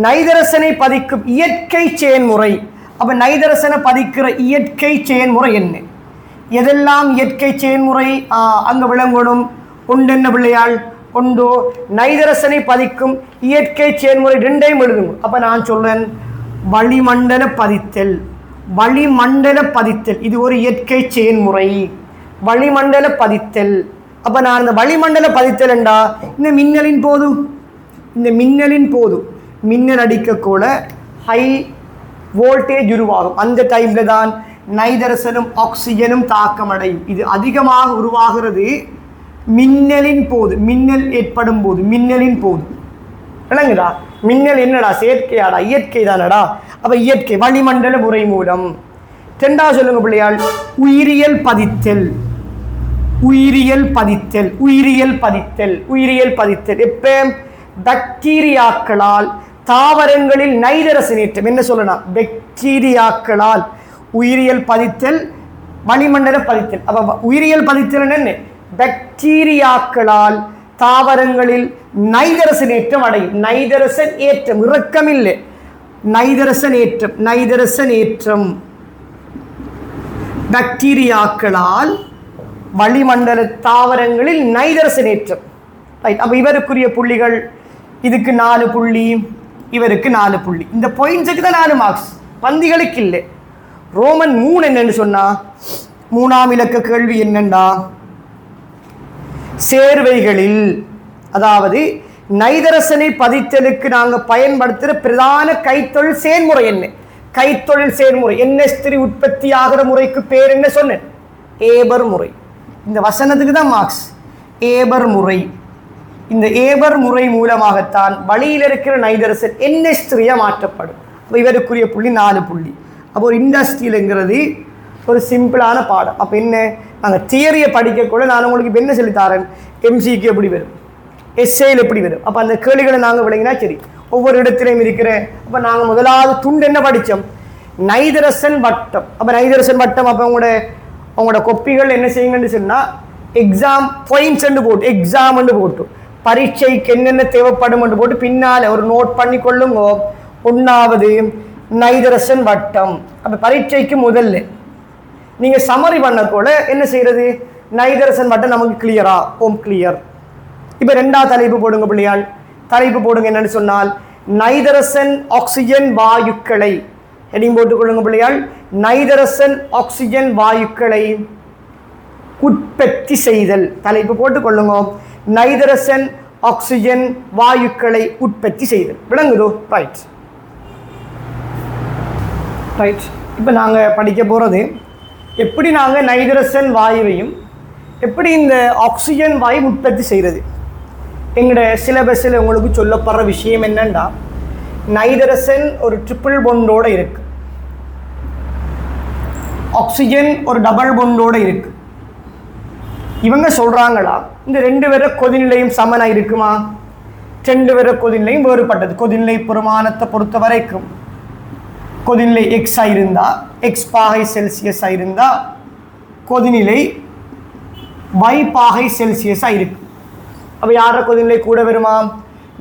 நைதரசனை பதிக்கும் இயற்கை செயன்முறை. அப்போ நைதரசனை பதிக்கிற இயற்கை செயன்முறை என்ன? எதெல்லாம் இயற்கை செயன்முறை அங்கே விளங்கணும்? ஒன்றென்ன பிள்ளையாள்? ஒன்றோ நைதரசனை பதிக்கும் இயற்கை செயன்முறை ரெண்டையும் எழுதுங்க. அப்போ நான் சொல்றேன் வளிமண்டல பதித்தல். வளிமண்டல பதித்தல் இது ஒரு இயற்கை செயன்முறை. வளிமண்டல பதித்தல். அப்போ நான் இந்த வளிமண்டல பதித்தல் என்றா இந்த மின்னலின் போது, இந்த மின்னலின் போது மின்னல் அடிக்கக்கூட ஹை வோல்டேஜ் உருவாகும். அந்த டைமில் தான் நைதரசனும் ஆக்சிஜனும் தாக்கமடையும். இது அதிகமாக உருவாகிறது மின்னலின் போது, மின்னல் ஏற்படும் போது, மின்னலின் போது. விளங்குதா? மின்னல் என்னடா? செயற்கையாடா? இயற்கை தானடா. அப்போ இயற்கை வளிமண்டல முறை மூலம். ரெண்டாவது சொல்லுங்க பிள்ளையாள், உயிரியல் பதித்தல். உயிரியல் பதித்தல். உயிரியல் பதித்தல். உயிரியல் பதித்தல் எப்ப? பாக்டீரியாக்களால் தாவரங்களில் நைதரசனேற்றம். என்ன சொல்லலாம்? பாக்டீரியாக்களால் உயிரியல் பதித்தல், வளிமண்டல பதித்தல். அப்ப உயிரியல் பதித்தல் என்ன? பாக்டீரியாக்களால் தாவரங்களில் நைதரசன் ஏற்றம் அடையும். நைதரசன் ஏற்றம், இறக்கம் இல்லை, நைதரசன் ஏற்றம். நைதரசன் ஏற்றம் பாக்டீரியாக்களால் வளிமண்டல தாவரங்களில் நைதரசன் ஏற்றம். ரைட். அப்போ இவருக்குரிய புள்ளிகள் இதுக்கு 4 புள்ளி, இவருக்கு 4 புள்ளி. இந்த பாயிண்ட்ஸுக்கு தான் 4 மார்க்ஸ், பந்திகளுக்கு இல்லை. ரோமன் 3 என்னன்னு சொன்னா, 3ஆம் இலக்க கேள்வி என்னண்டா, சேர்வைகளில், அதாவது நைதரசனை பதித்தலுக்கு நாங்கள் பயன்படுத்துகிற பிரதான கைத்தொழில் செயல்முறை என்ன? கைத்தொழில் செயல்முறை NH3 உற்பத்தி ஆகிற முறைக்கு பேர் என்ன சொன்னேன்? ஏபர் முறை. இந்த வசனத்துக்கு தான் மார்க்ஸ். ஏபர் முறை. இந்த ஏபர் முறை மூலமாகத்தான் வழியில் இருக்கிற நைதரசன் NH3 மாற்றப்படும். அப்போ இவருக்குரிய புள்ளி 4 புள்ளி. அப்போ ஒரு இண்டஸ்ட்ரியலுங்கிறது ஒரு சிம்பிளான பாடம். அப்போ என்ன, நாங்கள் தியரியை படிக்கக்கூட நான் உங்களுக்கு இப்போ என்ன சொல்லித்தாரேன், MCQ எப்படி வரும், எஸ்ஏயில் எப்படி வரும். அப்போ அந்த கேள்விகளை நாங்கள் விளங்கினா சரி, ஒவ்வொரு இடத்துலையும் இருக்கிற. அப்போ நாங்கள் முதலாவது துண்டு என்ன படித்தோம்? நைதரசன் வட்டம். அப்போ நைதரசன் வட்டம். அப்போ உங்களோட கொப்பிகள் என்ன செய்யுங்கன்னு சொன்னால், எக்ஸாம் பாயிண்ட்ஸ் போட்டு, எக்ஸாம் போட்டு பரீட்சைக்கு என்னென்ன தேவைப்படும் போட்டு பின்னால் ஒரு நோட் பண்ணி கொள்ளுங்க. 1வது நைதரசன் வட்டம். அப்போ பரீட்சைக்கு முதல்ல நீங்கள் சமரி பண்ணக்கூட என்ன செய்கிறது, நைதரசன் வட்டம் நமக்கு கிளியரா? ஓம் கிளியர். இப்போ 2வது தலைப்பு போடுங்க பிள்ளையாள். தலைப்பு போடுங்க என்னன்னு சொன்னால், நைதரசன் ஆக்சிஜன் வாயுக்களை ஹெடிங் போட்டுக்கொள்ளுங்க பிள்ளையாள். நைதரசன் ஆக்சிஜன் வாயுக்களை உற்பத்தி செய்தல். தலைப்பு போட்டுக்கொள்ளுங்க, நைதரசன் ஆக்சிஜன் வாயுக்களை உற்பத்தி செய்தல். விளங்குதோ? Right right. இப்போ நாங்கள் படிக்க போகிறது எப்படி நாங்கள் நைதரசன் வாயுவையும் எப்படி இந்த ஆக்சிஜன் வாயு உற்பத்தி செய்கிறது. எங்களோட சிலபஸில் உங்களுக்கு சொல்லப்படுற விஷயம் என்னன்னா, நைதரசன் ஒரு ட்ரிபிள் பொண்டோடு இருக்கு, ஆக்சிஜன் ஒரு டபுள் பொண்டோடு இருக்கு. இவங்க சொல்கிறாங்களா இந்த 2 பேர கொதிநிலையும் சமனாக இருக்குமா? 2 பேர கொதிநிலையும் வேறுபட்டது. கொதிநிலை பெருமானத்தை பொறுத்த வரைக்கும் கொதிநிலை X இருந்தால், X பாகை செல்சியஸ் இருந்தால், கொதிநிலை Y பாகை செல்சியஸாக இருக்கு. அப்போ யார கொதிநிலை கூட வருமா?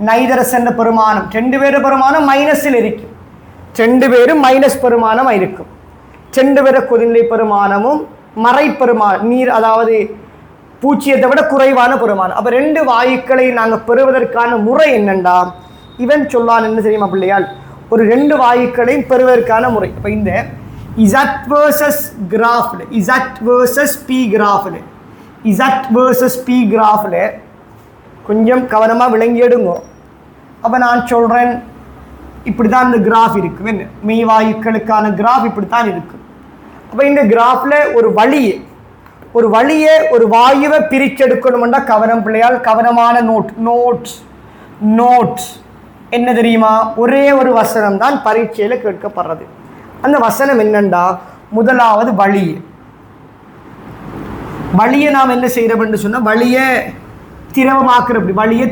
நைதரசன் பெருமானம். 2 பேர் பெருமானம் மைனஸில் இருக்கும், 2 பேரும் மைனஸ் பெருமானம் இருக்கும். 2 பேர கொதிநிலை பெருமானமும் மறை பெருமானம், நீர் அதாவது பூச்சியத்தை விட குறைவான பெருமானம். அப்போ 2 வாயுக்களை நாங்கள் பெறுவதற்கான முறை என்னண்டா, இவன் சொல்லான் என்ன தெரியுமா பிள்ளையால், ஒரு 2 வாயுக்களையும் பெறுவதற்கான முறை. அப்போ இந்த Z versus கிராஃபில், Z versus P கிராஃபில், Z versus P கிராஃபில் கொஞ்சம் கவனமாக விளங்கி எடுங்க. அப்போ நான் சொல்கிறேன், இப்படி தான் இந்த கிராஃப் இருக்கும். என்ன மெய் வாயுக்களுக்கான கிராஃப் இப்படி தான் இருக்கும். அப்போ இந்த கிராஃபில் ஒரு வழியை ஒரு வாயுவை பிரிச்செடுக்கணும்னா கவனம் பிள்ளையால், கவனமான நோட் என்ன தெரியுமா? ஒரே ஒரு வசனம் தான் பரீட்சையில் கேட்கப்படுறது. அந்த வசனம் என்னண்டா, முதலாவது வழியை நாம் என்ன செய்கிறோம்னு சொன்னால், வழியை திரவமாக்குற, வழியை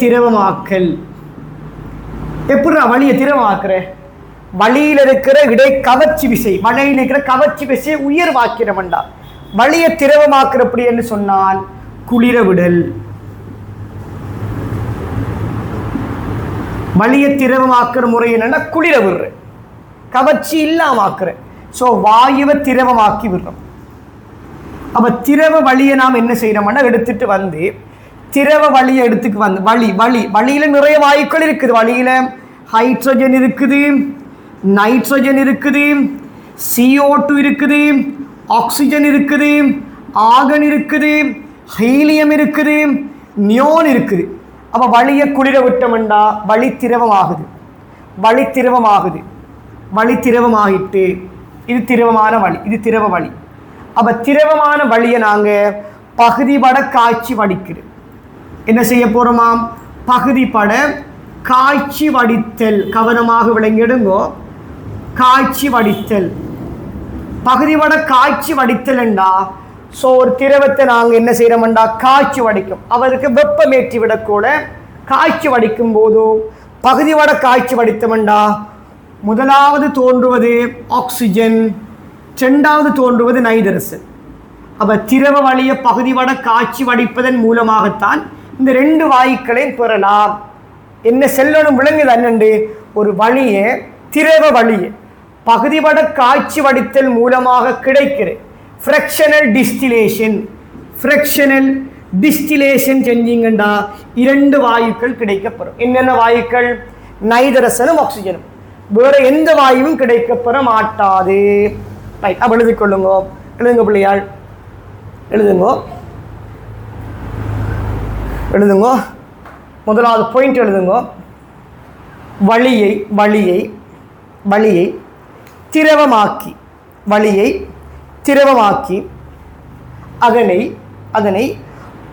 திரவமாக்கல். எப்படி வழியை திரவமாக்குற? வழியில் இருக்கிற இடை கவர்ச்சி விசை, வழியில் இருக்கிற கவர்ச்சி விசையை உயர்வாக்கிறவன்டா. வழியை திரவமாக்குற அப்படி என்று சொன்னால் குளிர விடல். வழியை திரவமாக்குற முறை என்னன்னா குளிர விடுற, கவர்ச்சி இல்லாமக்குற. ஸோ வாயுவை திரவமாக்கி விடுறோம். அப்போ திரவ வழியை நாம் என்ன செய்யறோம்னா எடுத்துட்டு வந்து திரவ வழியை எடுத்துக்கு வந்து வழியில் நிறைய வாயுக்கள் இருக்குது. வழியில் ஹைட்ரஜன் இருக்குது, நைட்ரஜன் இருக்குது, CO2 இருக்குது, ஆக்சிஜன் இருக்குது, ஆர்கன் இருக்குது, ஹீலியம் இருக்குது, நியோன் இருக்குது. அப்போ வழியை குளிர விட்டோம்னா வழி திரவமாகுது. வழி திரவமாகிட்டு இது திரவமான வழி, இது திரவ வழி. அப்போ திரவமான வழியை நாங்கள் பகுதிபட காய்ச்சி வடிக்கிறோம். என்ன செய்ய போகிறோமாம்? பகுதிபட காய்ச்சி வடித்தல். கவனமாக விளங்கிடுங்கோ. காய்ச்சி வடித்தல், பகுதிபட காய்ச்சி வடித்தல் என்றா ஸோ ஒரு திரவத்தை நாங்கள் என்ன செய்கிறோம்டா காய்ச்சி வடிக்கும். அவருக்கு வெப்பமேற்றி விடக்கூட காய்ச்சி வடிக்கும் போதோ பகுதிபட காய்ச்சி வடித்தோம்டா முதலாவது தோன்றுவது ஆக்சிஜன், இரண்டாவது தோன்றுவது நைட்ரசன். அப்போ திரவ வழியை பகுதிபட காய்ச்சி வடிப்பதன் மூலமாகத்தான் இந்த ரெண்டு வாயுக்களையும் பெறலாம். என்ன செல்லணும் விளங்குது அண்ணண்டு? ஒரு வழியை திரவ வழியை பகுதிபட காய்ச்சி வடித்தல் மூலமாக கிடைக்கிற ஃப்ராக்ஷனல் டிஸ்டிலேஷன் செஞ்சீங்கண்டா இரண்டு வாயுக்கள் கிடைக்கப்பெறும். என்னென்ன வாயுக்கள்? நைட்ரசனும் ஆக்சிஜனும். வேற எந்த வாயுவும் கிடைக்கப்பெற மாட்டாது. ரைட், அப்போ எழுதிக்கொள்ளுங்கோ. எழுதுங்க பிள்ளையாள், எழுதுங்கோ. முதலாவது பாயிண்ட் எழுதுங்கோ. வழியை திரவமாக்கி அதனை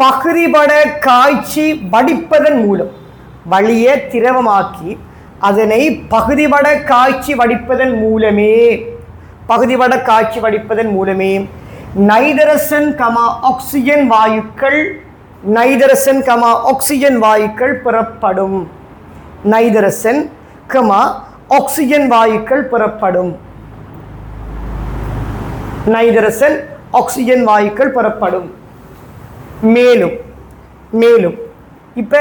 பகுதிபட காய்ச்சி வடிப்பதன் மூலம், வழியை திரவமாக்கி அதனை பகுதிபட காய்ச்சி வடிப்பதன் மூலமே நைட்ரசன் ஆக்சிஜன் வாயுக்கள் பெறப்படும். மேலும் இப்ப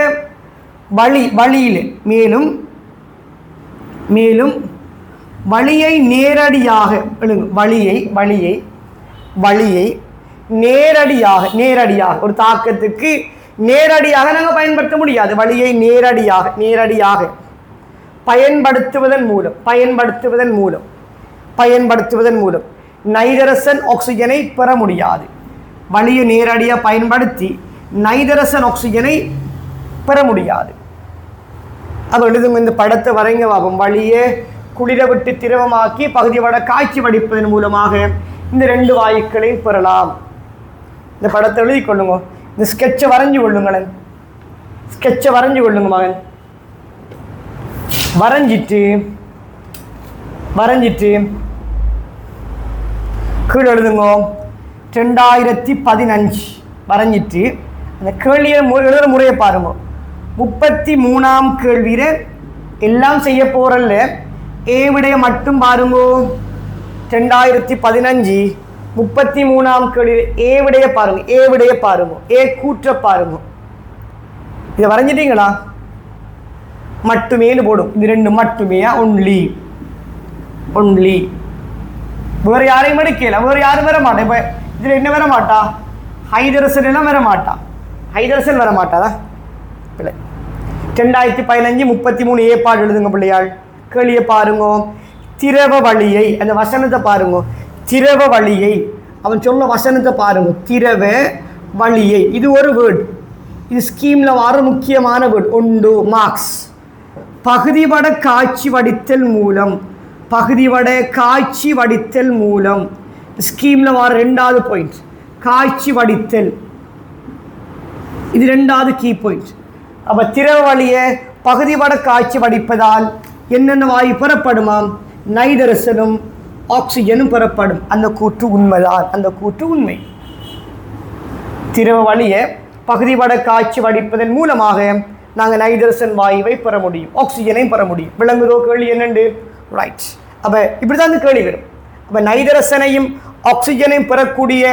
வழியை நேரடியாக ஒரு தாக்கத்துக்கு நேரடியாக நாங்கள் பயன்படுத்த முடியாது. வழியை நேரடியாக பயன்படுத்துவதன் மூலம் நைட்ரசன் ஆக்சிஜனை பெற முடியாது. வழியை நேரடியாக பயன்படுத்தி நைட்ரசன் ஆக்சிஜனை பெற முடியாது. அப்போ எழுதுங்க, இந்த படத்தை வரைங்க பார்ப்போம். வழியை குளிர விட்டு திரவமாக்கி பகுதிபட காய்ச்சி வடிப்பதன் மூலமாக இந்த ரெண்டு வாயுக்களையும் பெறலாம். இந்த படத்தை எழுதி கொள்ளுங்க. இந்த ஸ்கெட்சை வரைஞ்சு கொள்ளுங்களேன். மகன். வரைஞ்சிட்டு கீழே எழுதுங்க 2015 வரைஞ்சிட்டு அந்த கேள்வியை எழுதுகிற முறையை பாருங்க. 33ஆம் கேள்வியில எல்லாம் செய்ய போறல்ல, ஏ விடைய மட்டும் பாருங்கோ. 2015 33ஆம் கேள்வியில ஏ விடைய பாருங்க. ஏ கூற்ற பாருங்க. இதை வரைஞ்சிட்டீங்களா? மட்டுமேனு போடும். இது ரெண்டு மட்டுமே, ஒன்லி. வேறு யாரையும் எடுக்கல, வேறு யாரும் வர மாட்டேன். இப்போ இதில் என்ன வர மாட்டா? ஹைட்ரசன் எல்லாம் வர மாட்டா. ஹைட்ரசன் வர மாட்டாதா? இல்லை. 2015 33 ஏற்பாடு எழுதுங்க பிள்ளையாள். கேள்வியை பாருங்க. திரவ வழியை, அந்த வசனத்தை பாருங்க. திரவ வழியை, அவன் சொல்ல வசனத்தை பாருங்க. திரவ வழியை, இது ஒரு வேர்டு. இது ஸ்கீமில் வர முக்கியமான வேர்டு. ஒன்று மார்க்ஸ். பகுதிபட காய்ச்சி வடித்தல் மூலம் ஸ்கீமில் வர ரெண்டாவது பாயிண்ட். காய்ச்சி வடித்தல், இது ரெண்டாவது கீ பாயிண்ட். அப்போ திரவ வழியை பகுதிபட காய்ச்சி வடிப்பதால் என்னென்ன வாயு பெறப்படுமாம்? நைட்ரசனும் ஆக்சிஜனும் பெறப்படும். அந்த கூற்று உண்மை. திரவ வழியை பகுதிபட காய்ச்சி வடிப்பதன் மூலமாக நாங்கள் நைட்ரசன் வாயுவை பெற முடியும், ஆக்சிஜனையும் பெற முடியும். விளங்குதோ கேள்வி என்னண்டு? ரைட். அப்போ இப்படி தான் இந்த கேள்வி வரும். அப்போ நைட்ரசனையும் ஆக்சிஜனையும் பெறக்கூடிய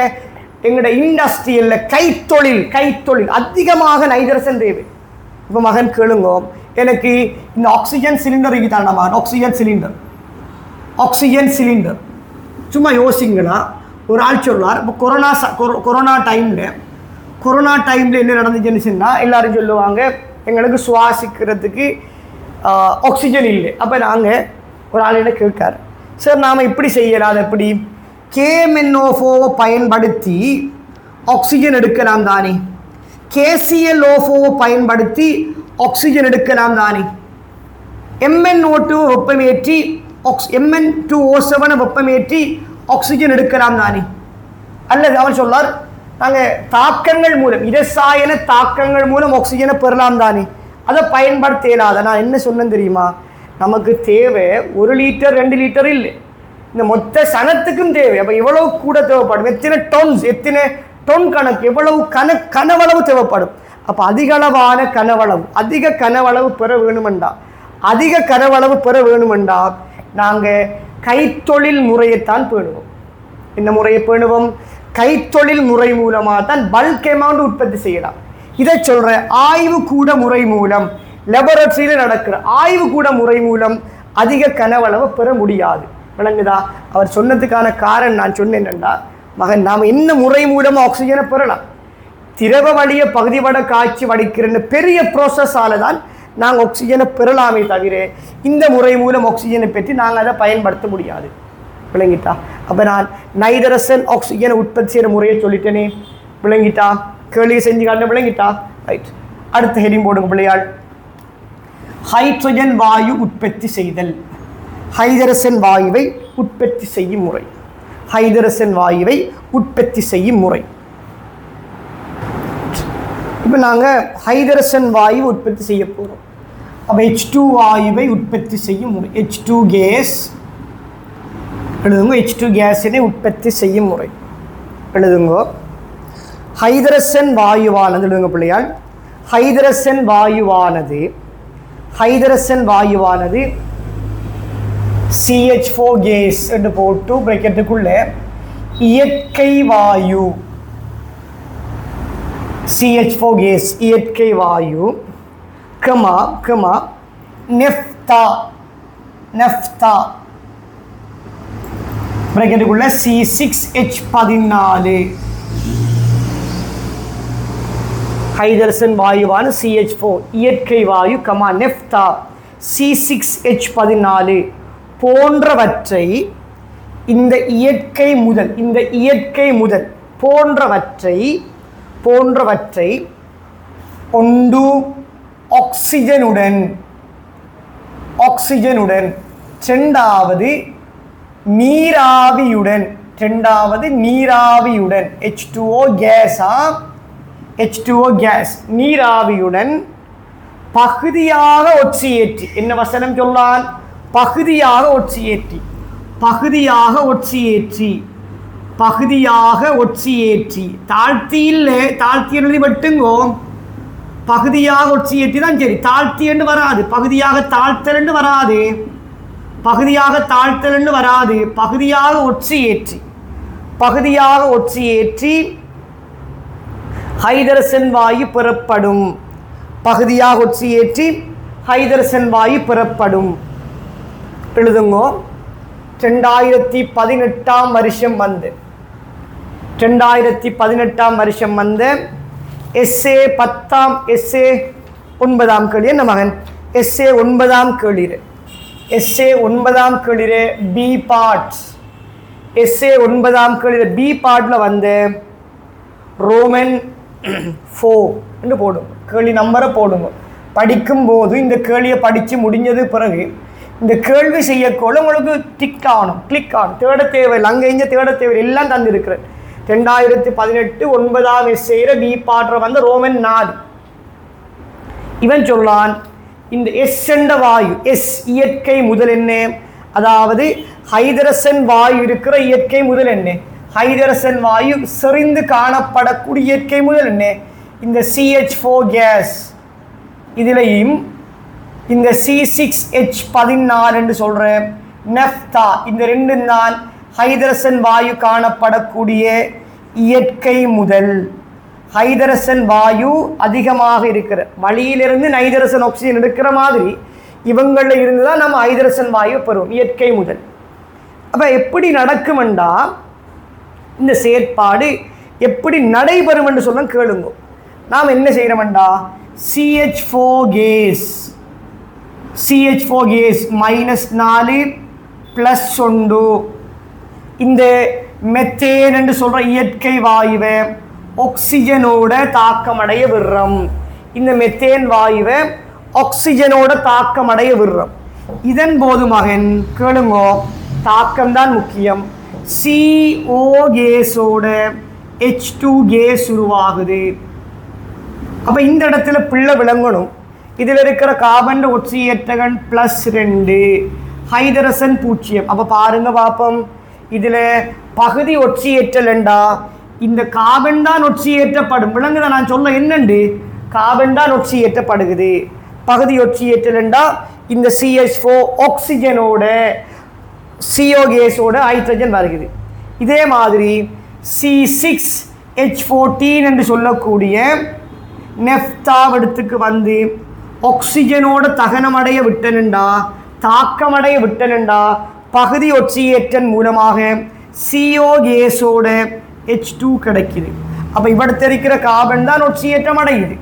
எங்களோட இண்டஸ்ட்ரியலில் கைத்தொழில் அதிகமாக நைட்ரசன் தேவை. இப்போ மகன் கேளுங்க, எனக்கு இந்த ஆக்சிஜன் சிலிண்டர் தான் மகன், ஆக்சிஜன் சிலிண்டர் சும்மா யோசிங்களா. ஒரு ஆள் சொல்லார், இப்போ கொரோனா டைமில் என்ன நடந்துச்சுன்னு சொன்னால் எல்லாரும் சொல்லுவாங்க எங்களுக்கு சுவாசிக்கிறதுக்கு ஆக்சிஜன் இல்லை. அப்போ நாங்கள் ஒரு ஆள் என்ன கேட்காரு, சார் நாம் இப்படி செய்யலாம், எப்படி KMnO4 பயன்படுத்தி ஆக்சிஜன் எடுக்கலாம் தானே, KClO4 பயன்படுத்தி ஆக்சிஜன் எடுக்கலாம் தானே, MnO2 வெப்பமேற்றி Mn2O7 வெப்பமேற்றி ஆக்சிஜன் எடுக்கலாம் தானே. அல்லது அவர் சொல்லார் நாங்கள் தாக்கங்கள் மூலம் இரசாயன தாக்கங்கள் மூலம் ஆக்சிஜனை பெறலாம் தானே, அதை பயன்படுத்த இயலாத. நான் என்ன சொன்னேன் தெரியுமா, நமக்கு தேவை 1 லிட்டர் 2 லிட்டர் இல்லை, இந்த மொத்த சனத்துக்கும் தேவை. அப்போ எவ்வளவு கூட தேவைப்படும், எத்தனை டொன் கணக்கு, எவ்வளவு கனவளவு தேவைப்படும். அப்போ அதிக கனவளவு பெற வேணுமெண்டா நாங்கள் கைத்தொழில் முறையைத்தான் பேணுவோம். இந்த முறையை பேணுவோம், கைத்தொழில் முறை மூலமாக தான் பல்க் அமௌண்ட் உற்பத்தி செய்யலாம். இதை சொல்கிற ஆய்வுக்கூட முறை மூலம், லெபரட்டரியில் நடக்கிற ஆய்வுக்கூட முறை மூலம் அதிக கனவளவை பெற முடியாது. விளங்குதா? அவர் சொன்னதுக்கான காரணம் நான் சொன்னேன் என்னென்னா, மகன் நாம் என்ன முறை மூலமாக ஆக்சிஜனை பெறலாம், திரவ வழியை பகுதி வட காய்ச்சி வடிக்கிற பெரிய ப்ரோசஸால் தான் நாங்கள் ஆக்சிஜனை பெறலாமே தவிர இந்த முறை மூலம் ஆக்சிஜனை பெற்று நாங்கள் அதை பயன்படுத்த முடியாது. விளங்கிட்டா? அப்போ நான் நைட்ரசன் ஆக்சிஜனை உற்பத்தி செய்கிற முறையை சொல்லிட்டேனே. விளங்கிட்டா? கேள்வி செஞ்சு காட்ட. விளங்கிட்டா? ரைட். அடுத்த ஹெடிங் போடுங்க பிள்ளையாள். ஹைட்ரஜன் வாயு உற்பத்தி செய்தல். ஹைட்ரசன் வாயுவை உற்பத்தி செய்யும் முறை. இப்போ நாங்கள் ஹைட்ரசன் வாயு உற்பத்தி செய்ய போகிறோம். அப்போ H2 வாயுவை உற்பத்தி செய்யும் முறை. H2 கேஸ் எழுதுங்க. H2 கேஸினை உற்பத்தி செய்யும் முறை எழுதுங்க. ஹைட்ரசன் வாயுவானது எழுதுங்க பிள்ளையால். ஹைட்ரசன் வாயுவானது CH4 கேஸ் என்று போட்டு பிராக்கெட்டுக்குள்ள இயற்கை வாயு, CH4 கேஸ் இயற்கை வாயு, கமா நெஃப்தா பிராக்கெட்டுக்குள்ள C6H14. ஹைட்ரசன் வாயுவான CH4 இயற்கை வாயு, கமா நெஃப்தா C6H14 போன்றவற்றை இந்த இயற்கை முதல் போன்றவற்றை ஒன்று ஆக்சிஜனுடன் இரண்டாவது நீராவியுடன் H2O கேஸ் நீராவியுடன் பகுதியாக ஒட்சியேற்றி. என்ன வசனம் சொல்லான்? பகுதியாக ஒட்சியேற்றி தாழ்த்தி எழுதி வெட்டுங்கோ. பகுதியாக ஒட்சியேற்றி தான் சரி, தாழ்த்தி என்று வராது, பகுதியாக தாழ்த்தல் என்று வராது, பகுதியாக ஒட்சியேற்றி ஹைட்ரசன் வாயு பெறப்படும். எழுதுங்கோ. 2018 வருஷம் வந்து SA 9ஆம் கேள்வி என்ன மகன்? SA 9ஆம் கேள்வியிலே பி பார்ட். SA 9ஆம் கேள்வியிலே பி பார்ட்டில் வந்து ரோமன் 4 என்று போடுங்க. கேள்வி நம்பரை போடுங்க. படிக்கும்போது இந்த கேள்வியை படித்து முடிஞ்சது பிறகு இந்த கேள்வி செய்யக்கோள் உங்களுக்கு கிளிக் ஆகணும். தேட தேவையில்லை, அங்கே இங்கே தேட தேவையில்லை, எல்லாம் தந்திருக்கிறேன். 2018 9ஆம் எஸ்ஏ பி பாட்டுற வந்து ரோமன் 4. இவன் சொல்லான் இந்த எஸ் என்ற வாயு, எஸ் இயற்கை முதல் என்ன, அதாவது ஹைட்ரசன் வாயு இருக்கிற இயற்கை முதல் என்ன, ஹைட்ரசன் வாயு செறிந்து காணப்படக்கூடிய இயற்கை முதல் என்ன, இந்த CH4 கேஸ் இதுலேயும் இந்த C6H14 என்று சொல்கிற நெஃப்தா, இந்த ரெண்டும் தான் ஹைதரசன் வாயு காணப்படக்கூடிய இயற்கை முதல். ஹைதரசன் வாயு அதிகமாக இருக்கிற வழியிலிருந்து நைதரசன் ஆக்சிஜன் எடுக்கிற மாதிரி இவங்களில் இருந்து தான் நம்ம ஹைதரசன் வாயு பெறுவோம், இயற்கை முதல். அப்போ எப்படி நடக்குமெண்டா, இந்த செயற்பாடு எப்படி நடைபெறும் என்று சொல்ல கேளுங்க. நாம் என்ன செய்கிறோம்டா, CH4 கேஸ் -4 +1 இந்த மெத்தேன் என்று சொல்கிற இயற்கை வாயுவை ஆக்சிஜனோட தாக்கமடைய விடுறோம். இந்த மெத்தேன் வாயுவை ஆக்சிஜனோட தாக்கமடைய விடுறோம். இதன் போது மகன் கேளுங்கோ, தாக்கம்தான் முக்கியம். CO கேஸோட H2 கேஸ் உருவாகுது. அப்போ இந்த இடத்துல பிள்ளை விளங்கணும். இதில் இருக்கிற கார்பன் ஒட்சியேற்றகன் +2, ஹைதரசன் 0. அப்போ பாருங்க பார்ப்போம், இதில் பகுதி ஒட்சியேற்றலண்டா இந்த கார்பன் தான் ஒட்சியேற்றப்படும். விளங்குதான் நான் சொல்ல என்னண்டு, கார்பன் தான் ஒட்சியேற்றப்படுகிறது. பகுதி ஒட்சியேற்றலண்டா இந்த CH4 ஆக்சிஜனோட CO கேஸோட ஹைட்ரஜன் வருகிறது. இதே மாதிரி C6H14 என்று சொல்லக்கூடிய நெஃப்தாவடத்துக்கு வந்து ஆக்சிஜனோட தகனமடைய விட்டனண்டா, தாக்கமடைய விட்டனண்டா, பகுதி ஒட்சியேற்றன் மூலமாக CO கேஸோட H2 கிடைக்குது. அப்போ இவடத்து இருக்கிற கார்பன் தான் ஒட்சியேற்றம் அடையுது.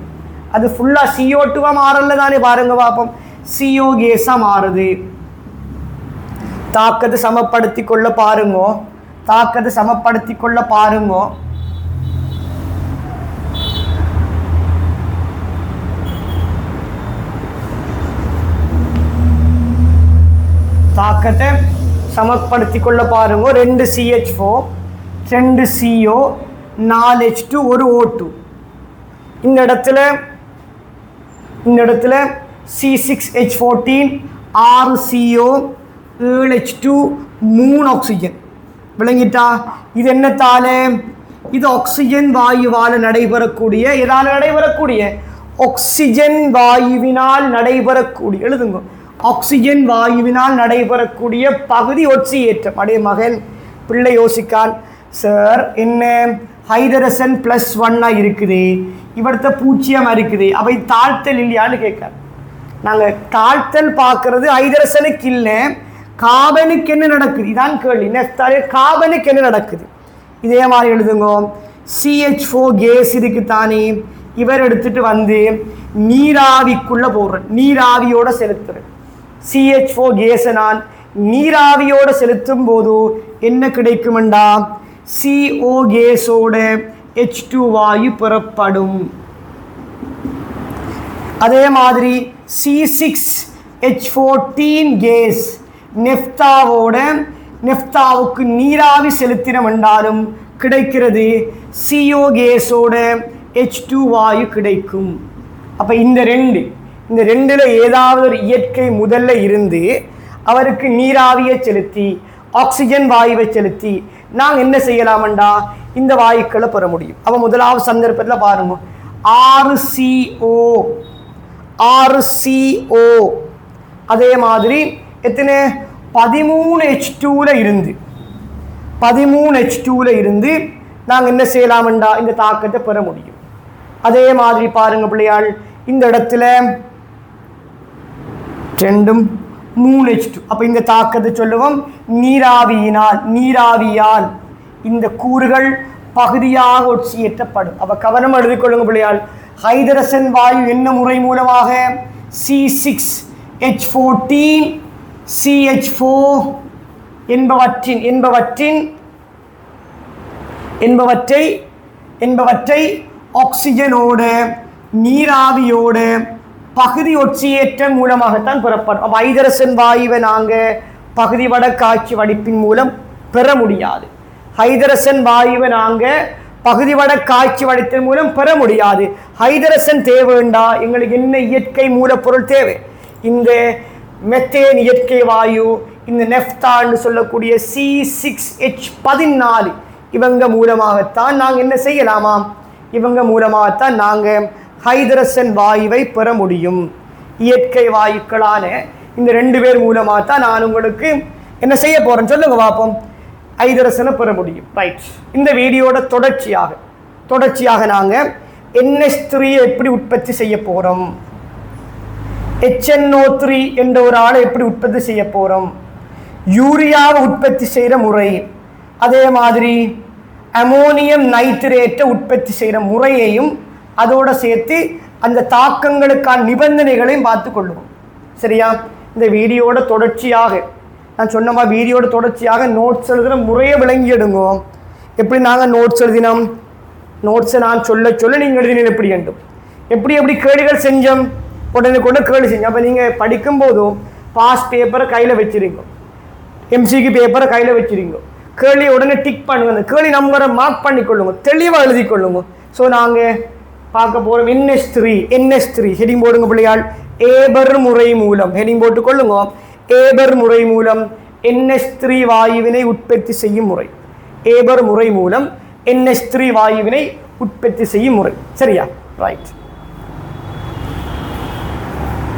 அது ஃபுல்லாக CO2 மாறல தானே, பாருங்க பார்ப்போம், CO கேஸாக மாறுது. தாக்கத்தை சமப்படுத்தி கொள்ள பாருங்கோ, தாக்கத்தை சமப்படுத்தி கொள்ள பாருங்கோ. தாக்கத்தை சமப்படுத்தி கொள்ள பாருங்க. 2 CH4, 2 CO, 4 H2, 1 O2. இந்த இடத்துல C6H14, 6 CO, 7 H2, 3 ஆக்சிஜன். விளங்கிட்டா? இது என்னத்தால? இது ஆக்சிஜன் வாயுவால் நடைபெறக்கூடிய, எதால் நடைபெறக்கூடிய? ஆக்சிஜன் வாயுவினால் நடைபெறக்கூடிய, எழுதுங்க, ஆக்சிஜன் வாயுவினால் நடைபெறக்கூடிய பகுதி ஒட்சியேற்றம். அடைய மகன் பிள்ளை யோசிக்கான், சார் என்ன ஹைதரசன் +1 இருக்குது, இவர்த்த 0 இருக்குது, அவை தாழ்த்தல் இல்லையான்னு கேட்கார். நாங்கள் தாழ்த்தல் பார்க்கறது ஹைதரசனுக்கு இல்லை, கார்பனுக்கு என்ன நடக்குது இதான் கேள்வி. நெக்ஸ்ட் கார்பனுக்கு என்ன நடக்குது? இதே மாதிரி எழுதுங்க. CH4 கேஸ் இருக்கு தானே, இவர் எடுத்துட்டு வந்து நீராவிக்குள்ள போடுறேன், நீராவியோட செலுத்துறேன். CH4 கேஸை நான் நீராவியோட செலுத்தும் போது என்ன கிடைக்குமெண்டா, CO கேஸோட H2 வாயு பெறப்படும். அதே மாதிரி C6H14 கேஸ் நெஃப்தாவுக்கு நீராவி செலுத்தினம் என்றாலும் கிடைக்கிறது CO கேஸோட H2 வாயு கிடைக்கும். அப்போ இந்த ரெண்டில் ஏதாவது ஒரு இயற்கை முதல்ல இருந்து அவருக்கு நீராவியை செலுத்தி ஆக்சிஜன் வாயுவை செலுத்தி நாங்கள் என்ன செய்யலாமண்டா, இந்த வாயுக்களை பெற முடியும். அப்போ முதலாவது சந்தர்ப்பத்தில் பாருங்க, 6 CO, அதே மாதிரி எத்தனை 13 H2ல இருந்து நாங்கள் என்ன செய்யலாமண்டா, இந்த தாக்கத்தை பெற முடியும். அதே மாதிரி பாருங்க பிள்ளையாள், இந்த இடத்துல 2 3 H2. அப்போ இந்த தாக்கத்தை சொல்லுவோம் நீராவியால் இந்த கூறுகள் பகுதியாக ஒட்சியேற்றப்படும். அப்போ கவனம் எழுதிக்கொள்ளுங்க பிள்ளையாள், ஹைதரசன் வாயு என்ன முறை மூலமாக? C6H14 CH4 என்பவற்றை ஆக்சிஜனோட நீராவியோட பகுதி ஒட்சியேற்றம் மூலமாகத்தான் பெறப்படும். அப்போ ஹைதரசன் வாயுவை நாங்கள் பகுதி வட காட்சி வடிப்பின் மூலம் பெற முடியாது. ஹைதரசன் வாயுவை நாங்கள் பகுதி வட காட்சி வடிப்பின் மூலம் பெற முடியாது. ஹைதரசன் தேவைண்டா எங்களுக்கு என்ன இயற்கை மூலப்பொருள் தேவை? இந்த மெத்தேன் இயற்கை வாயு, இந்த நெஃப்தான்னு சொல்லக்கூடிய C6H14 இவங்க மூலமாகத்தான் நாங்கள் என்ன செய்யலாமா? இவங்க மூலமாகத்தான் நாங்கள் ஹைட்ரஜன் வாயுவை பெற முடியும். இயற்கை வாயுக்களான இந்த 2 பேர் மூலமாக தான் நான் உங்களுக்கு என்ன செய்ய போகிறேன்னு சொல்லுங்க பார்ப்போம். ஹைட்ரஜனை பெற முடியும். ரைட். இந்த வீடியோட தொடர்ச்சியாக நாங்கள் NH3 எப்படி உற்பத்தி செய்ய போகிறோம், HNO3 என்ற ஒரு ஆளை எப்படி உற்பத்தி செய்ய போகிறோம், யூரியாவை உற்பத்தி செய்கிற முறை, அதே மாதிரி அமோனியம் நைட்ரேட்டை உற்பத்தி செய்கிற முறையையும் அதோடு சேர்த்து அந்த தாக்கங்களுக்கான நிபந்தனைகளையும் பார்த்து கொள்ளுவோம். சரியா? இந்த வீடியோட தொடர்ச்சியாக நான் சொன்ன மாதிரி வீடியோட தொடர்ச்சியாக நோட்ஸ் எழுதுகிற முறையை விளங்கி எடுங்கோ. எப்படி நாங்கள் நோட்ஸ் எழுதினோம், நோட்ஸை நான் சொல்ல நீங்கள் எழுதினீங்க எப்படி வேண்டும், எப்படி கேள்விகள் செஞ்சோம், உடனே கேள்வி செஞ்சோம். அப்போ நீங்கள் படிக்கும்போதும் பாஸ் பேப்பரை கையில் வச்சுருங்க, MCQ பேப்பரை கையில் வச்சுருங்க, கேள்வியை உடனே டிக் பண்ணுங்க, அந்த கேள்வி நம்பரை மார்க் பண்ணிக்கொள்ளுங்க, தெளிவாக எழுதி கொள்ளுங்க. ஸோ நாங்கள் பார்க்க போகிறோம் NH3 ஹெடிங் போடுங்க பிள்ளையால். ஏபர் முறை மூலம் ஹெடிங் போட்டு கொள்ளுங்க. ஏபர் முறை மூலம் NH3 வாயுவினை உற்பத்தி செய்யும் முறை. ஏபர் முறை மூலம் NH3 வாயுவினை உற்பத்தி செய்யும் முறை. சரியா? ரைட்.